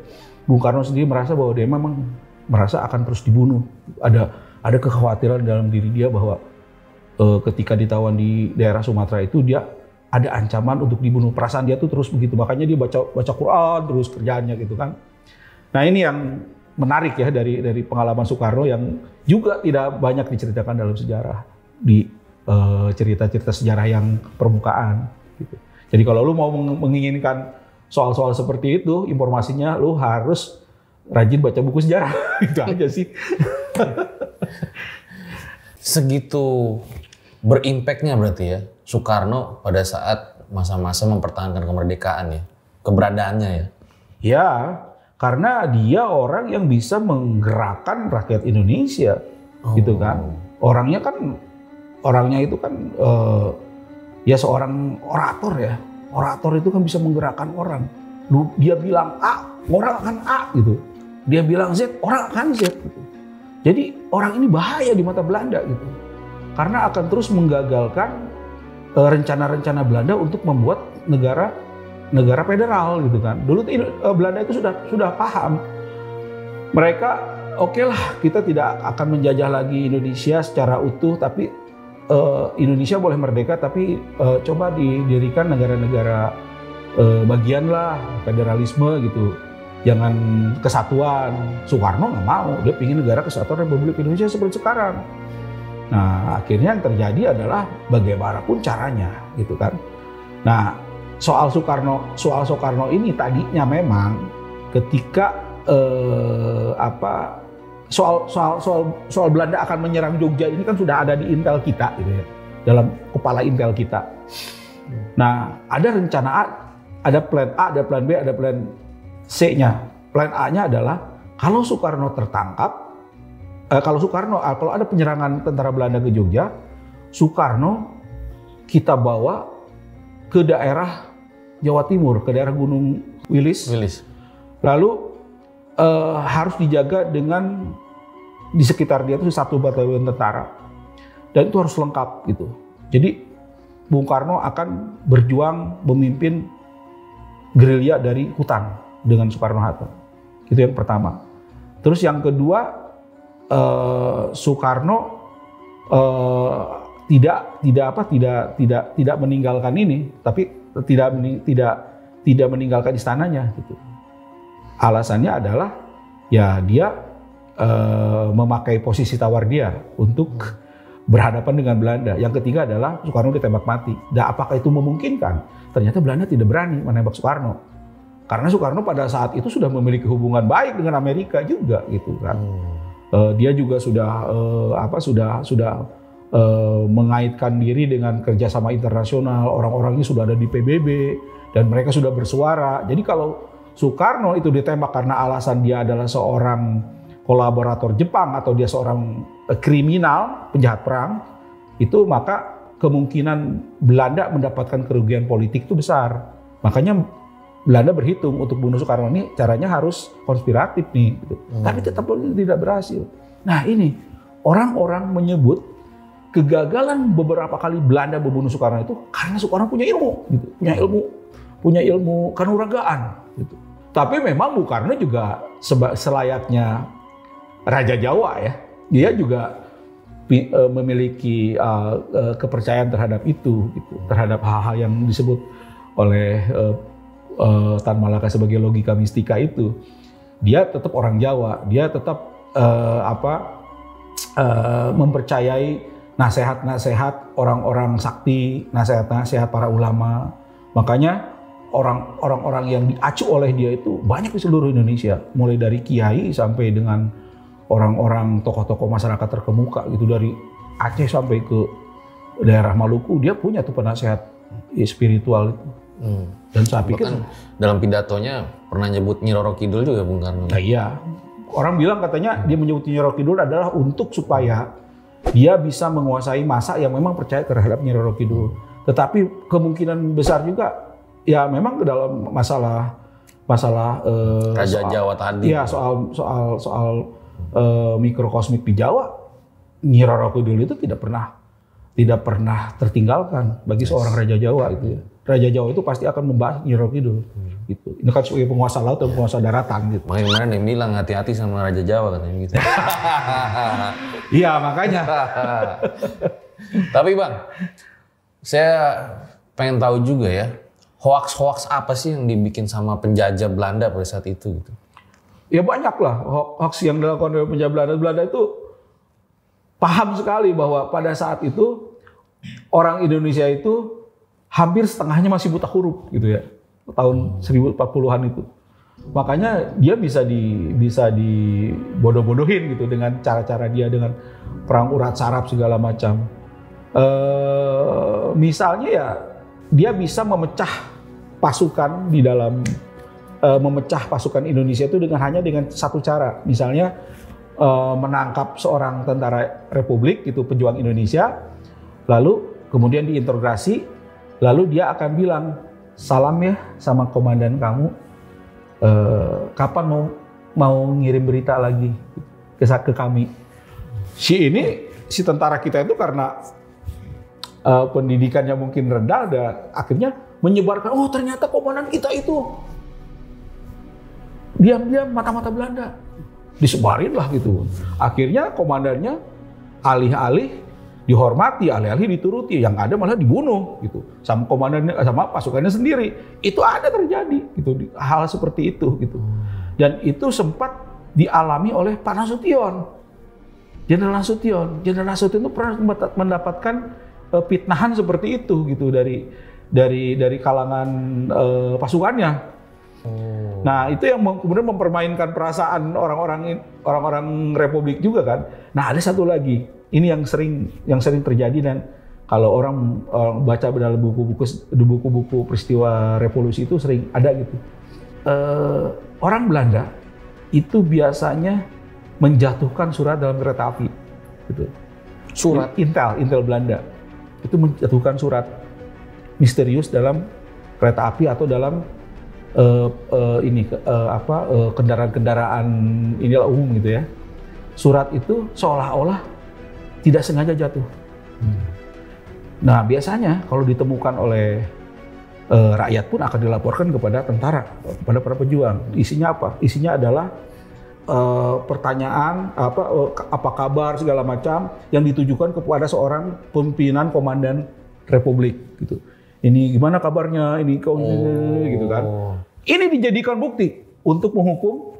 Bung Karno sendiri merasa bahwa dia memang merasa akan terus dibunuh. Ada kekhawatiran dalam diri dia bahwa ketika ditawan di daerah Sumatera itu dia ada ancaman untuk dibunuh. Perasaan dia tuh terus begitu, makanya dia baca Quran terus kerjaannya gitu kan. Nah ini yang menarik ya dari pengalaman Soekarno yang juga tidak banyak diceritakan dalam sejarah di cerita-cerita sejarah yang permukaan. Gitu. Jadi kalau lu mau menginginkan soal-soal seperti itu, informasinya lu harus rajin baca buku sejarah. Itu aja sih. Segitu berimpaknya berarti ya Soekarno pada saat masa-masa mempertahankan kemerdekaan ya, keberadaannya ya. Ya, karena dia orang yang bisa menggerakkan rakyat Indonesia, gitu kan. Orangnya itu kan ya seorang orator ya. Orator itu kan bisa menggerakkan orang. Dia bilang A, orang akan A gitu. Dia bilang Z, orang akan Z gitu. Jadi orang ini bahaya di mata Belanda gitu. Karena akan terus menggagalkan rencana-rencana Belanda untuk membuat negara federal gitu kan. Dulu Belanda itu sudah paham. Mereka oke lah, kita tidak akan menjajah lagi Indonesia secara utuh, tapi Indonesia boleh merdeka, tapi coba didirikan negara-negara bagian lah, federalisme gitu. Jangan kesatuan. Soekarno nggak mau, dia ingin negara kesatuan Republik Indonesia seperti sekarang. Nah, akhirnya yang terjadi adalah bagaimanapun caranya, gitu kan. Nah, soal Soekarno ini tadinya memang ketika soal Belanda akan menyerang Jogja ini kan sudah ada di intel kita, gitu ya, dalam kepala intel kita. Nah, ada rencana A, ada plan A, ada plan B, ada plan C-nya. Plan A-nya adalah kalau Soekarno tertangkap. Kalau ada penyerangan tentara Belanda ke Jogja, Soekarno kita bawa ke daerah Jawa Timur, ke daerah Gunung Wilis. Lalu harus dijaga dengan di sekitar dia itu 1 batalion tentara, dan itu harus lengkap gitu. Jadi Bung Karno akan berjuang memimpin gerilya dari hutan dengan Soekarno-Hatta. Itu yang pertama. Terus yang kedua, Soekarno tidak meninggalkan ini, tapi tidak meninggalkan istananya gitu. Alasannya adalah ya dia memakai posisi tawar dia untuk berhadapan dengan Belanda. Yang ketiga adalah Soekarno ditembak mati. Dan apakah itu memungkinkan? Ternyata Belanda tidak berani menembak Soekarno. Karena Soekarno pada saat itu sudah memiliki hubungan baik dengan Amerika juga gitu kan. Dia juga sudah mengaitkan diri dengan kerjasama internasional, orang-orangnya sudah ada di PBB dan mereka sudah bersuara. Jadi kalau Soekarno itu ditembak karena alasan dia adalah seorang kolaborator Jepang atau dia seorang kriminal, penjahat perang, itu maka kemungkinan Belanda mendapatkan kerugian politik itu besar. Makanya Belanda berhitung untuk bunuh Soekarno ini caranya harus konspiratif nih, gitu. Tapi tetap tidak berhasil. Nah ini orang-orang menyebut kegagalan beberapa kali Belanda membunuh Soekarno itu karena Soekarno punya ilmu, gitu. punya ilmu kanuragaan. Gitu. Tapi memang Bung Karno juga selayaknya Raja Jawa ya, dia juga memiliki kepercayaan terhadap itu, gitu. Terhadap hal-hal yang disebut oleh Tan Malaka sebagai logika mistika itu. Dia tetap orang Jawa, dia tetap mempercayai nasihat-nasihat orang-orang sakti, nasihat-nasihat para ulama. Makanya orang-orang yang diacu oleh dia itu banyak di seluruh Indonesia, mulai dari kiai sampai dengan orang-orang tokoh-tokoh masyarakat terkemuka gitu, dari Aceh sampai ke daerah Maluku, dia punya tuh penasehat spiritual itu. Dan saya pikir dalam pidatonya pernah nyebut Nyi Roro Kidul juga Bung Karno. Nah iya, orang bilang katanya dia menyebut Nyi Roro Kidul adalah untuk supaya dia bisa menguasai massa yang memang percaya terhadap Nyi Roro Kidul. Tetapi kemungkinan besar juga ya memang ke dalam masalah Raja Jawa tadi. Iya, soal mikrokosmik di Jawa, Nyi Roro Kidul itu tidak pernah tertinggalkan bagi seorang Raja Jawa itu ya. Raja Jawa itu pasti akan membahas Nyi Roro Kidul. Gitu. Ini kan sebagai penguasa laut dan penguasa daratan gitu. Makanya kemarin yang bilang hati-hati sama Raja Jawa katanya gitu. Iya makanya. Tapi Bang, saya pengen tahu juga ya, hoax-hoax apa sih yang dibikin sama penjajah Belanda pada saat itu gitu? Ya banyak lah hoax yang dilakukan oleh penjajah Belanda. Belanda itu paham sekali bahwa pada saat itu orang Indonesia itu hampir setengahnya masih buta huruf gitu ya, tahun 1040-an itu. Makanya dia bisa dibodoh-bodohin gitu dengan cara-cara dia, dengan perang urat saraf segala macam. Misalnya ya dia bisa memecah pasukan di dalam memecah pasukan Indonesia itu hanya dengan satu cara. Misalnya menangkap seorang tentara Republik, itu pejuang Indonesia, lalu kemudian diintegrasi, lalu dia akan bilang, salam ya sama komandan kamu, kapan mau ngirim berita lagi ke kami. Si tentara kita itu karena pendidikannya mungkin rendah, dan akhirnya menyebarkan, oh ternyata komandan kita itu diam-diam mata-mata Belanda, disebarin lah gitu. Akhirnya komandannya alih-alih dihormati, alih-alih dituruti, yang ada malah dibunuh gitu sama komandannya, sama pasukannya sendiri. Itu ada terjadi gitu, hal seperti itu gitu. Dan itu sempat dialami oleh Pak Nasution, Jenderal Nasution. Jenderal Nasution itu pernah mendapatkan fitnahan seperti itu gitu dari kalangan pasukannya. Nah, itu yang kemudian mempermainkan perasaan orang-orang Republik juga kan. Nah, ada satu lagi. Ini yang sering terjadi, dan kalau orang baca dalam buku-buku peristiwa revolusi itu sering ada gitu. Orang Belanda itu biasanya menjatuhkan surat dalam kereta api gitu. Surat Intel Belanda itu menjatuhkan surat misterius dalam kereta api atau dalam kendaraan-kendaraan inilah umum gitu ya. Surat itu seolah-olah tidak sengaja jatuh. Nah, biasanya kalau ditemukan oleh rakyat pun akan dilaporkan kepada tentara, kepada para pejuang. Isinya apa? Isinya adalah pertanyaan apa kabar segala macam yang ditujukan kepada seorang pimpinan komandan Republik gitu. Ini gimana kabarnya, ini gitu kan. Ini dijadikan bukti untuk menghukum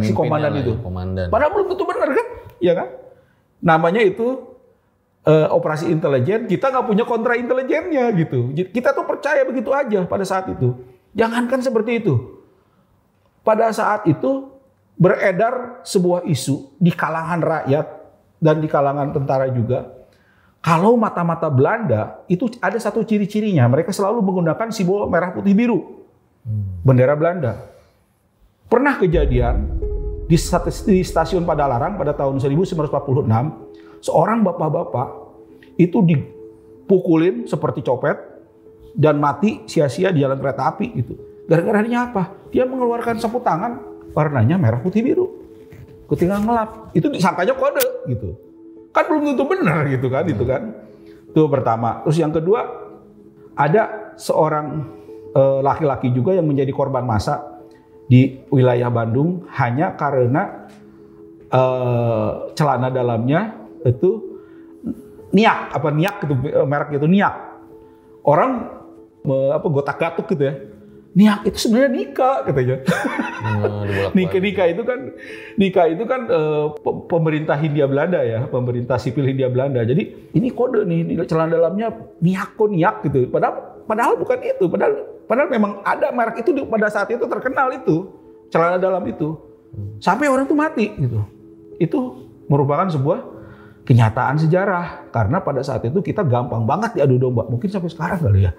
si komandan itu. Komandan. Padahal belum tentu benar kan? Ya kan? Namanya itu operasi intelijen, kita nggak punya kontra intelijennya gitu. Kita tuh percaya begitu aja pada saat itu. Jangankan seperti itu. Pada saat itu beredar sebuah isu di kalangan rakyat dan di kalangan tentara juga. Kalau mata-mata Belanda itu ada satu ciri-cirinya, mereka selalu menggunakan simbol merah putih biru, bendera Belanda. Pernah kejadian di stasiun Padalarang pada tahun 1946, seorang bapak-bapak itu dipukulin seperti copet dan mati sia-sia di jalan kereta api itu. Gara-garanya apa? Dia mengeluarkan sapu tangan warnanya merah putih biru, ketika ngelap. Itu disangkanya kode gitu. Kan belum tentu benar gitu kan, itu kan. Itu pertama. Terus yang kedua, ada seorang laki-laki juga yang menjadi korban massa di wilayah Bandung hanya karena celana dalamnya itu niak itu merek itu niak. Orang gotak-gatuk gitu ya. Niak itu sebenarnya Nika katanya. Nika itu kan pemerintah Hindia Belanda ya, pemerintah sipil Hindia Belanda. Jadi ini kode nih, celana dalamnya niak gitu. Padahal bukan itu. Padahal memang ada merek itu pada saat itu terkenal itu celana dalam itu. Sampai orang itu mati gitu. Itu merupakan sebuah kenyataan sejarah, karena pada saat itu kita gampang banget diadu domba, mungkin sampai sekarang kali ya.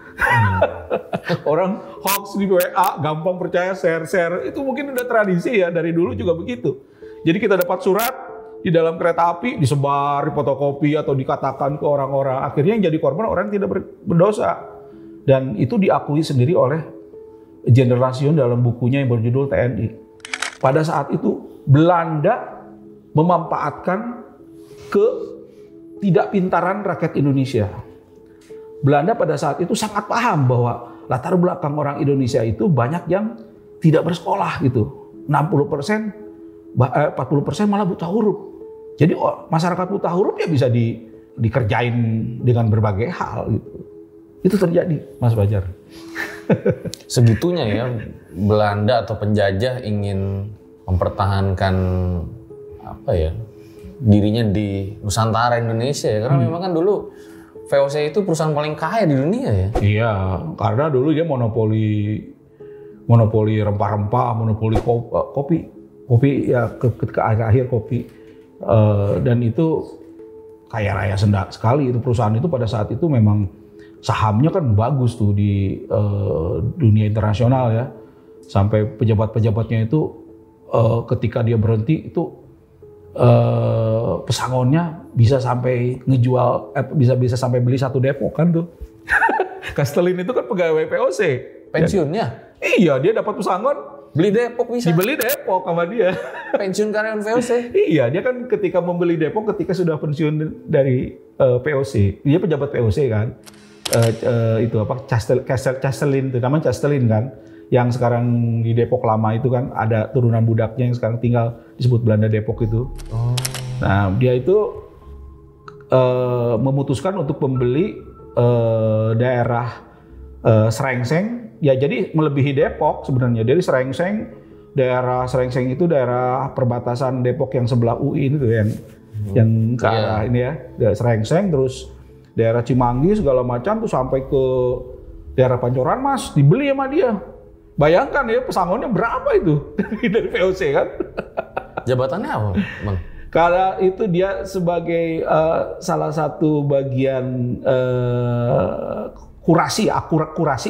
Orang hoax di WA gampang percaya, share, itu mungkin udah tradisi ya, dari dulu juga begitu. Jadi kita dapat surat di dalam kereta api, disebar, difotokopi atau dikatakan ke orang-orang, akhirnya yang jadi korban orang yang tidak berdosa. Dan itu diakui sendiri oleh Jenderal Nasution dalam bukunya yang berjudul TNI. Pada saat itu Belanda memanfaatkan ketidakpintaran rakyat Indonesia. Belanda pada saat itu sangat paham bahwa latar belakang orang Indonesia itu banyak yang tidak bersekolah gitu. 40%, 40% malah buta huruf. Jadi masyarakat buta huruf ya bisa dikerjain dengan berbagai hal gitu. Itu terjadi, Mas Fajar. Segitunya ya, Belanda atau penjajah ingin mempertahankan dirinya di Nusantara Indonesia ya, karena memang kan dulu VOC itu perusahaan paling kaya di dunia ya. Iya, karena dulu dia monopoli rempah-rempah, monopoli kopi ya, ketika akhir kopi, dan itu kaya raya sekali itu perusahaan itu. Pada saat itu memang sahamnya kan bagus tuh di dunia internasional ya. sampai pejabat-pejabatnya itu ketika dia berhenti itu pesangonnya bisa sampai ngejual, bisa sampai beli 1 Depok kan tuh. Castellin itu kan pegawai POC. Pensiunnya? Iya, dia dapat pesangon. Beli Depok bisa? Dibeli Depok sama dia. Pensiun karyawan VOC? Iya, dia kan ketika membeli Depok ketika sudah pensiun dari POC. Dia pejabat POC kan. Itu apa, Castellin itu namanya Castellin kan. Yang sekarang di Depok lama itu kan ada turunan budaknya yang sekarang tinggal disebut Belanda Depok itu. Nah, dia itu memutuskan untuk membeli daerah Srengseng, ya jadi melebihi Depok sebenarnya. Dari daerah Srengseng itu daerah perbatasan Depok yang sebelah UI itu yang ke arah ini ya, daerah Srengseng, terus daerah Cimanggi segala macam tuh sampai ke daerah Pancoran Mas dibeli sama dia. Bayangkan ya pesangonnya berapa itu dari VOC kan? Jabatannya apa, Bang? Karena itu dia sebagai salah satu bagian kurasi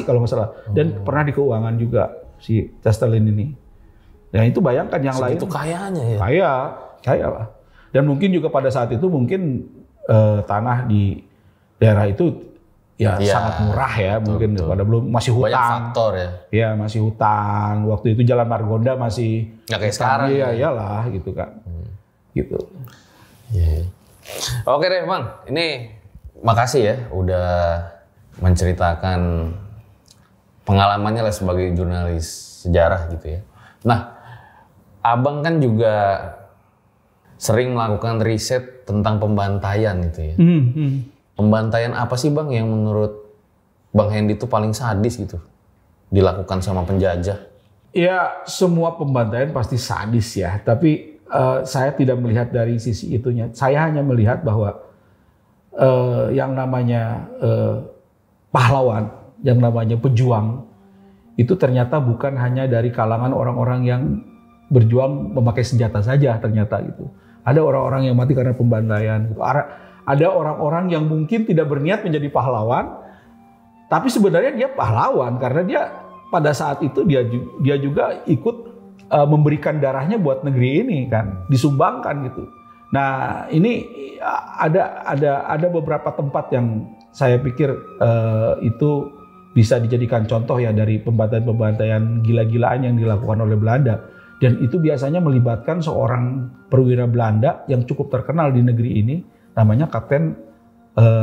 kalau nggak salah, dan pernah di keuangan juga si Castellin ini. Dan itu bayangkan yang lain. Itu kayanya ya? Kaya lah. Dan mungkin juga pada saat itu mungkin tanah di daerah itu ya sangat murah ya, mungkin pada belum masih hutan. Banyak faktor ya. Ya masih hutan. Waktu itu Jalan Margonda masih nggak kayak sekarang. Iya, iyalah gitu kan. Gitu. Yeah. Oke deh Bang, ini makasih ya udah menceritakan pengalamannya lah sebagai jurnalis sejarah gitu ya. Nah, Abang kan juga sering melakukan riset tentang pembantaian gitu ya. Pembantaian apa sih Bang yang menurut Bang Hendy itu paling sadis gitu dilakukan sama penjajah? Ya, semua pembantaian pasti sadis ya, tapi saya tidak melihat dari sisi itunya. Saya hanya melihat bahwa yang namanya pahlawan, yang namanya pejuang, itu ternyata bukan hanya dari kalangan orang-orang yang berjuang memakai senjata saja ternyata gitu. Ada orang-orang yang mati karena pembantaian. Gitu. Ada orang-orang yang mungkin tidak berniat menjadi pahlawan, tapi sebenarnya dia pahlawan karena dia pada saat itu dia juga ikut memberikan darahnya buat negeri ini kan, disumbangkan gitu. Nah ini ada beberapa tempat yang saya pikir itu bisa dijadikan contoh ya dari pembantaian gila-gilaan yang dilakukan oleh Belanda, dan itu biasanya melibatkan seorang perwira Belanda yang cukup terkenal di negeri ini, namanya Kapten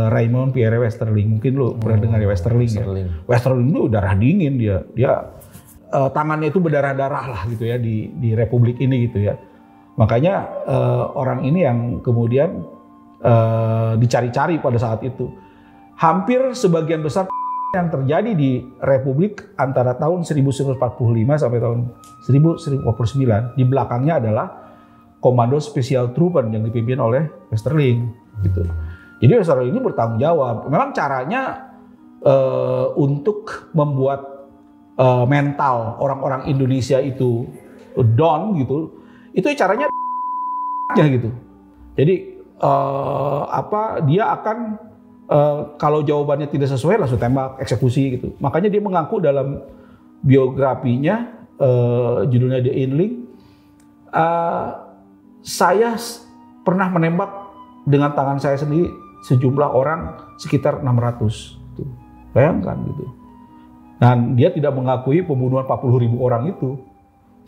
Raymond Pierre Westerling. Mungkin lo pernah dengar ya Westerling. Ya. Westerling itu darah dingin, dia tangannya itu berdarah-darah lah gitu ya di Republik ini gitu ya. Makanya orang ini yang kemudian dicari-cari pada saat itu. Hampir sebagian besar yang terjadi di Republik antara tahun 1945 sampai tahun 1949 di belakangnya adalah Komando Special Trooper yang dipimpin oleh Westerling gitu. Jadi Westerling ini bertanggung jawab. Memang caranya untuk membuat mental orang-orang Indonesia itu down gitu, itu caranya gitu. Jadi dia akan kalau jawabannya tidak sesuai langsung tembak, eksekusi gitu. Makanya dia mengaku dalam biografinya judulnya The Inling, saya pernah menembak dengan tangan saya sendiri sejumlah orang sekitar 600. Tuh. Bayangkan gitu. Dan dia tidak mengakui pembunuhan 40.000 orang itu.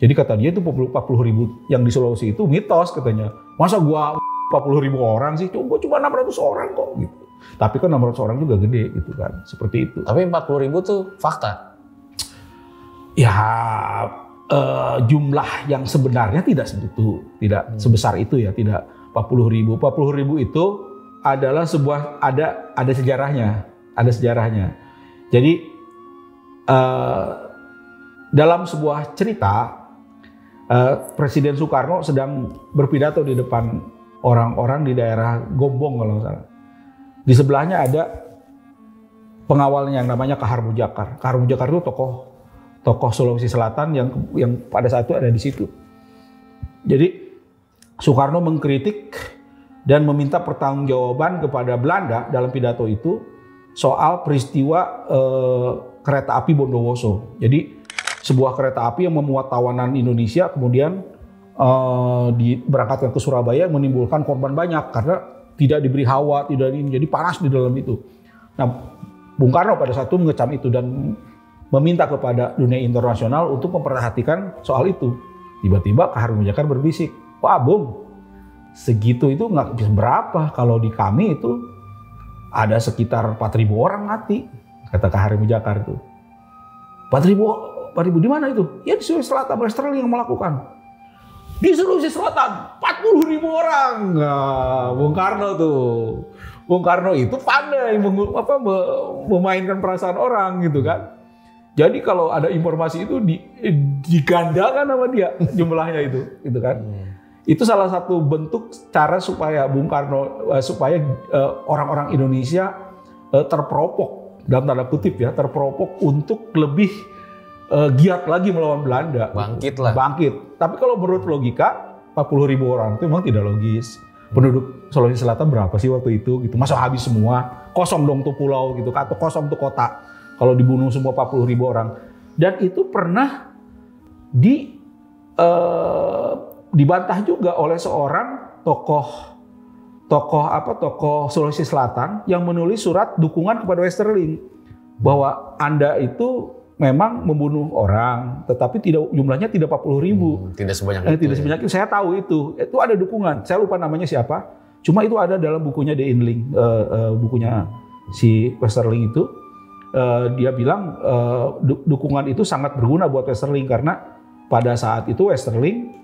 Jadi kata dia itu 40.000 yang di Sulawesi itu mitos katanya. Masa gua 40.000 orang sih? Gua cuma 600 orang kok gitu. Tapi kan 600 orang juga gede gitu kan. Seperti itu. Tapi 40.000 tuh fakta? Ya jumlah yang sebenarnya tidak segitu. Tidak sebesar itu ya. Tidak 40.000. 40.000 itu adalah sebuah, ada sejarahnya. Ada sejarahnya. Jadi dalam sebuah cerita, Presiden Soekarno sedang berpidato di depan orang-orang di daerah Gombong kalau nggak salah. Di sebelahnya ada pengawalnya yang namanya Kahar Mujakar. Kahar Mujakar itu tokoh Sulawesi Selatan yang pada saat itu ada di situ. Jadi Soekarno mengkritik dan meminta pertanggungjawaban kepada Belanda dalam pidato itu soal peristiwa kereta api Bondowoso. Jadi sebuah kereta api yang memuat tawanan Indonesia kemudian diberangkatkan ke Surabaya menimbulkan korban banyak karena tidak diberi hawa, jadi panas di dalam itu. Nah, Bung Karno pada saat itu mengecam itu dan meminta kepada dunia internasional untuk memperhatikan soal itu. Tiba-tiba Kak Harun Mujaekar berbisik, "Wah Bung, segitu itu nggak bisa berapa, kalau di kami itu ada sekitar 4.000 orang mati," kata Kak Harun Mujaekar itu. 4.000 di mana itu? Ya di Sulawesi Selatan, Westerling yang melakukan. Di Sulawesi Selatan 40.000 orang. Nah, Bung Karno tuh. Bung Karno itu pandai memainkan perasaan orang gitu kan. Jadi kalau ada informasi itu digandakan sama dia jumlahnya itu kan. Itu salah satu bentuk cara supaya Bung Karno supaya orang-orang Indonesia terperopok dalam tanda kutip ya, terperopok untuk lebih giat lagi melawan Belanda. Bangkit. Tapi kalau menurut logika 40.000 orang itu memang tidak logis. Penduduk Sulawesi Selatan berapa sih waktu itu gitu? Masa habis semua? Kosong dong tuh pulau gitu, atau kosong tuh kota kalau dibunuh semua 40.000 orang. Dan itu pernah dibantah juga oleh seorang tokoh Sulawesi Selatan yang menulis surat dukungan kepada Westerling bahwa Anda itu memang membunuh orang, tetapi jumlahnya tidak 40.000. Tidak sebanyak itu. Tidak sebanyak itu. Saya tahu itu ada dukungan. Saya lupa namanya siapa. Cuma itu ada dalam bukunya De Inling, bukunya si Westerling itu. Dia bilang dukungan itu sangat berguna buat Westerling karena pada saat itu Westerling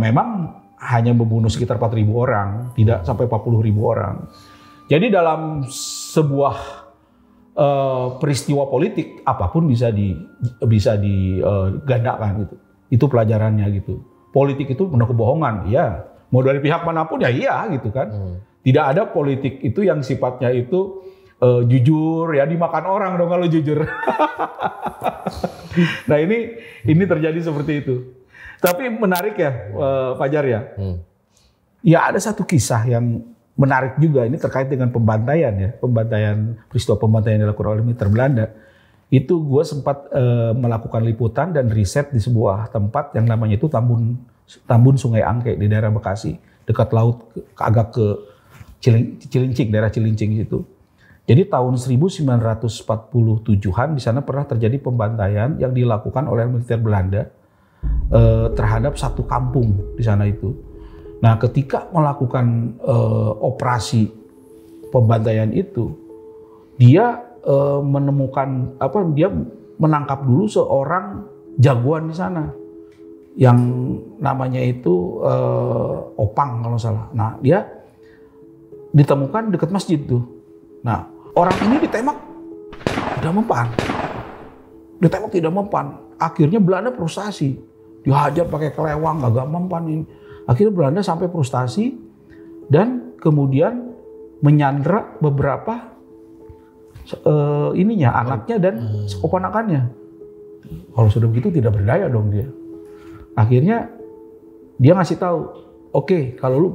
memang hanya membunuh sekitar 4.000 orang, tidak sampai 40.000 orang. Jadi dalam sebuah peristiwa politik apapun bisa digandakan gitu. Itu pelajarannya gitu. Politik itu penuh kebohongan, ya. Mau dari pihak manapun ya iya gitu kan. Tidak ada politik itu yang sifatnya itu jujur ya, dimakan orang dong kalau jujur. Nah ini terjadi seperti itu. Tapi menarik ya Fajar ya. Ya ada satu kisah yang menarik juga, ini terkait dengan pembantaian ya, peristiwa pembantaian yang dilakukan oleh militer Belanda. Itu gue sempat melakukan liputan dan riset di sebuah tempat yang namanya itu Tambun Sungai Angke di daerah Bekasi, dekat laut, agak ke Cilincing, daerah Cilincing itu. Jadi tahun 1947-an di sana pernah terjadi pembantaian yang dilakukan oleh militer Belanda terhadap satu kampung di sana itu. Nah, ketika melakukan operasi pembantaian itu, dia dia menangkap dulu seorang jagoan di sana yang namanya itu Opang kalau salah. Nah, dia ditemukan dekat masjid tuh. Nah, orang ini ditembak tidak mempan. Akhirnya Belanda frustasi, dihajar pakai kelewang, gak mempan ini. Akhirnya Belanda sampai frustasi dan kemudian menyandra beberapa anaknya dan keponakannya. Kalau sudah begitu tidak berdaya dong dia. Akhirnya dia ngasih tahu, oke, kalau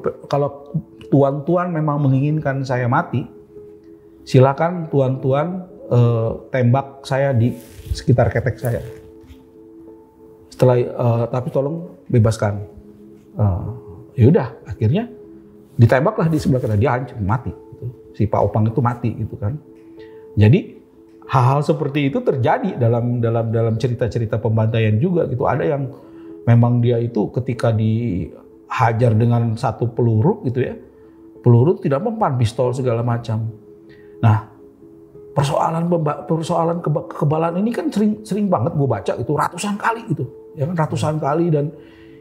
tuan-tuan memang menginginkan saya mati, silakan tuan-tuan tembak saya di sekitar ketek saya. Tapi tolong bebaskan. Yaudah, akhirnya ditembaklah di sebelah kanan, dia hancur mati. Gitu. Si Pak Opang itu mati gitu kan. Jadi hal-hal seperti itu terjadi dalam cerita-cerita pembantaian juga gitu. Ada yang memang dia itu ketika dihajar dengan satu peluru gitu ya, peluru tidak mempan, pistol segala macam. Nah, persoalan kekebalan ini kan sering banget gue baca itu ratusan kali gitu, ya kan, ratusan kali, dan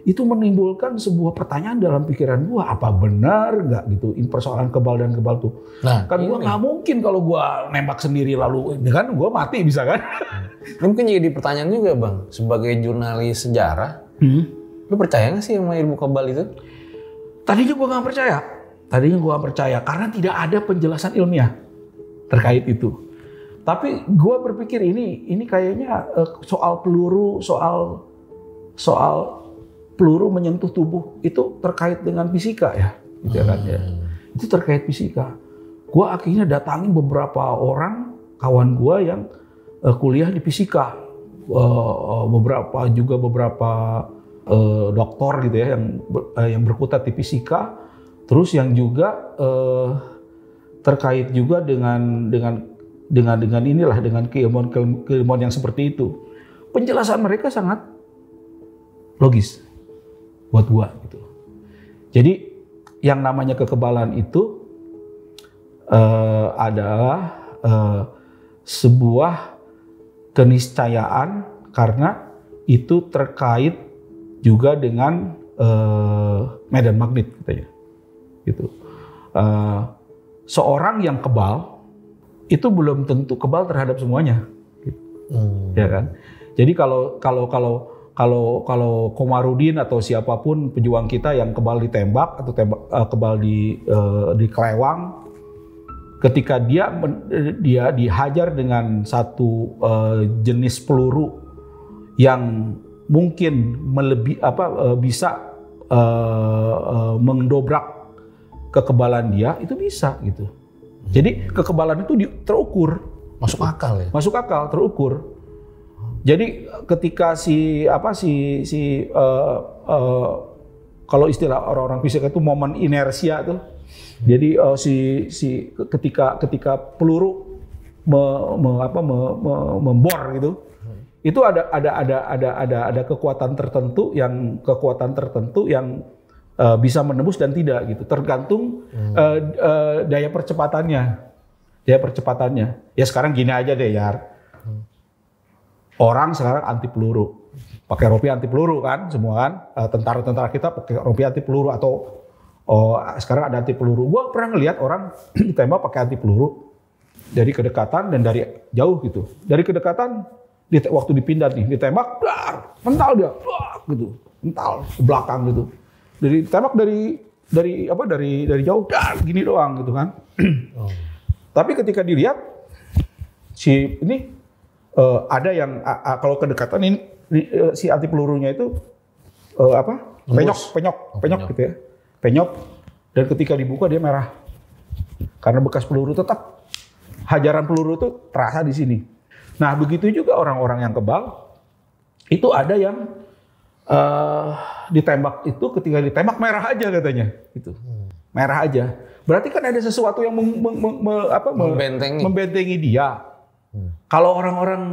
itu menimbulkan sebuah pertanyaan dalam pikiran gue, apa benar nggak gitu persoalan kebal dan kebal tuh. Nah, kan gue nggak mungkin kalau gue nembak sendiri lalu kan gue mati bisa kan. Mungkin jadi pertanyaan juga Bang, sebagai jurnalis sejarah, lu percaya nggak sih sama ilmu kebal itu? Tadinya gue nggak percaya karena tidak ada penjelasan ilmiah terkait itu. Tapi gue berpikir ini kayaknya soal peluru, soal peluru menyentuh tubuh itu terkait dengan fisika ya, gitu kan ya. Itu terkait fisika. Gue akhirnya datangin beberapa orang kawan gue yang kuliah di fisika beberapa doktor gitu ya yang berkutat di fisika, terus yang juga terkait juga dengan inilah, dengan keilmuan yang seperti itu. Penjelasan mereka sangat logis buat gua gitu. Jadi yang namanya kekebalan itu adalah sebuah keniscayaan karena itu terkait juga dengan medan magnet katanya. Gitu. Seorang yang kebal itu belum tentu kebal terhadap semuanya, gitu. Ya kan? Jadi kalau Komarudin atau siapapun pejuang kita yang kebal ditembak atau kebal di kelewang, ketika dia dihajar dengan satu jenis peluru yang mungkin bisa mendobrak kekebalan dia, itu bisa gitu. Jadi kekebalan itu terukur, masuk akal ya. Masuk akal, terukur. Jadi ketika kalau istilah orang-orang fisika itu momen inersia tuh. Jadi ketika peluru membor gitu, itu ada kekuatan tertentu yang bisa menembus dan tidak gitu. Tergantung daya percepatannya. Ya sekarang gini aja deh Yar. Orang sekarang anti peluru, pakai rompi anti peluru kan, semua kan, tentara-tentara kita pakai rompi anti peluru atau sekarang ada anti peluru. Gua pernah ngelihat orang ditembak pakai anti peluru dari kedekatan dan dari jauh gitu. Dari kedekatan, waktu dipindah nih, ditembak, mental dia, gitu, mental ke belakang gitu. Dari tembak dari jauh, gini doang gitu kan. Tapi ketika dilihat ada yang kalau kedekatan ini si anti pelurunya itu penyok gitu ya, penyok, dan ketika dibuka dia merah karena bekas peluru, tetap hajaran peluru itu terasa di sini. Nah begitu juga orang-orang yang kebal itu ada yang ditembak itu ketika ditembak merah aja katanya, gitu, merah aja. Berarti kan ada sesuatu yang membentengi dia. Kalau orang-orang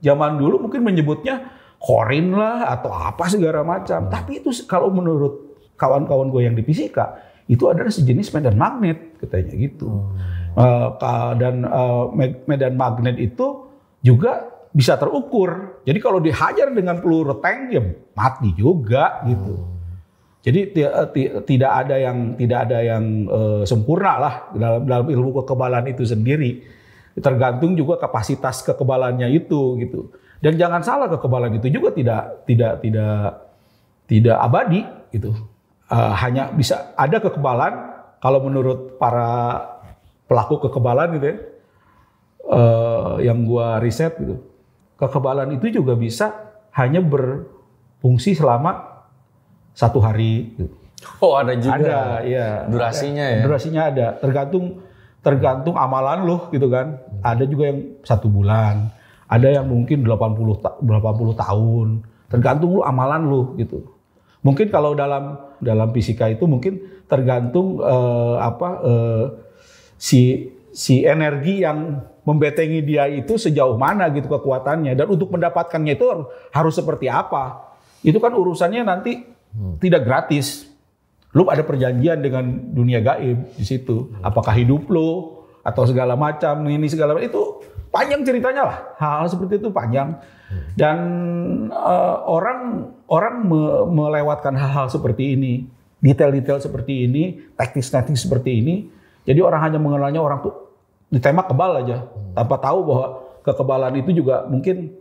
zaman dulu mungkin menyebutnya korin lah atau apa segala macam. Tapi itu kalau menurut kawan-kawan gue yang di fisika, itu adalah sejenis medan magnet katanya gitu. Dan medan magnet itu juga bisa terukur. Jadi kalau dihajar dengan peluru tank ya mati juga gitu. Jadi tidak ada yang sempurna lah dalam ilmu kekebalan itu sendiri. Tergantung juga kapasitas kekebalannya itu gitu. Dan jangan salah, kekebalan itu juga tidak abadi gitu. Hanya bisa ada kekebalan kalau menurut para pelaku kekebalan gitu ya, yang gua riset gitu. Kekebalan itu juga bisa hanya berfungsi selama 1 hari gitu. Oh, ada juga. Ada, ya. Durasinya ya. Durasinya ada. Tergantung amalan lu gitu kan. Ada juga yang 1 bulan, ada yang mungkin 80 tahun. Tergantung lu amalan lu gitu. Mungkin kalau dalam fisika itu mungkin tergantung si energi yang membentengi dia itu sejauh mana gitu kekuatannya, dan untuk mendapatkannya itu harus seperti apa. Itu kan urusannya nanti tidak gratis. Lu ada perjanjian dengan dunia gaib di situ. Apakah hidup lu atau segala macam itu panjang ceritanya lah. Hal seperti itu panjang. Dan orang melewatkan hal-hal seperti ini, detail-detail seperti ini, teknis-teknis seperti ini. Jadi orang hanya mengenalnya orang tuh ditembak kebal aja, tanpa tahu bahwa kekebalan itu juga mungkin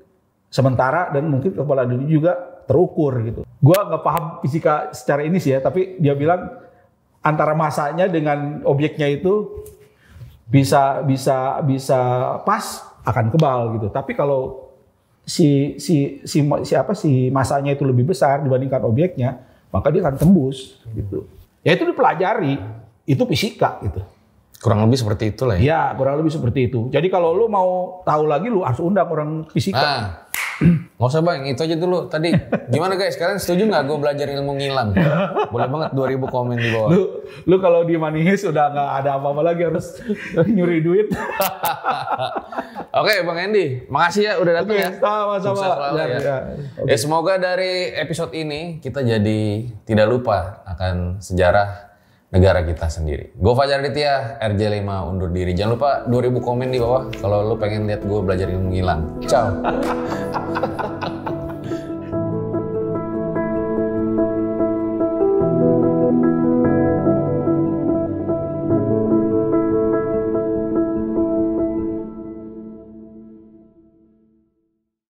sementara dan mungkin kekebalan itu juga terukur gitu. Gua nggak paham fisika secara ini sih ya, tapi dia bilang antara masanya dengan objeknya itu bisa pas akan kebal gitu. Tapi kalau si masanya itu lebih besar dibandingkan objeknya, maka dia akan tembus gitu. Ya itu dipelajari, itu fisika gitu. Kurang lebih seperti itulah ya. Ya, kurang lebih seperti itu. Jadi kalau lu mau tahu lagi, lu harus undang orang fisika. Nggak usah bang, itu aja dulu. Tadi gimana guys? Kalian setuju nggak gue belajar ilmu ngilang? Boleh banget 2000 komen di bawah. Lu kalau di Money Heist udah nggak ada apa-apa lagi harus nyuri duit. Oke Bang Hendy, makasih ya udah datang ya. Sama-sama. Ya. Okay. Semoga dari episode ini kita jadi tidak lupa akan sejarah negara kita sendiri. Gue Fajar Aditya, RJ5 undur diri. Jangan lupa 2000 komen di bawah kalau lu pengen lihat gue belajar ilmu ngilang. Ciao.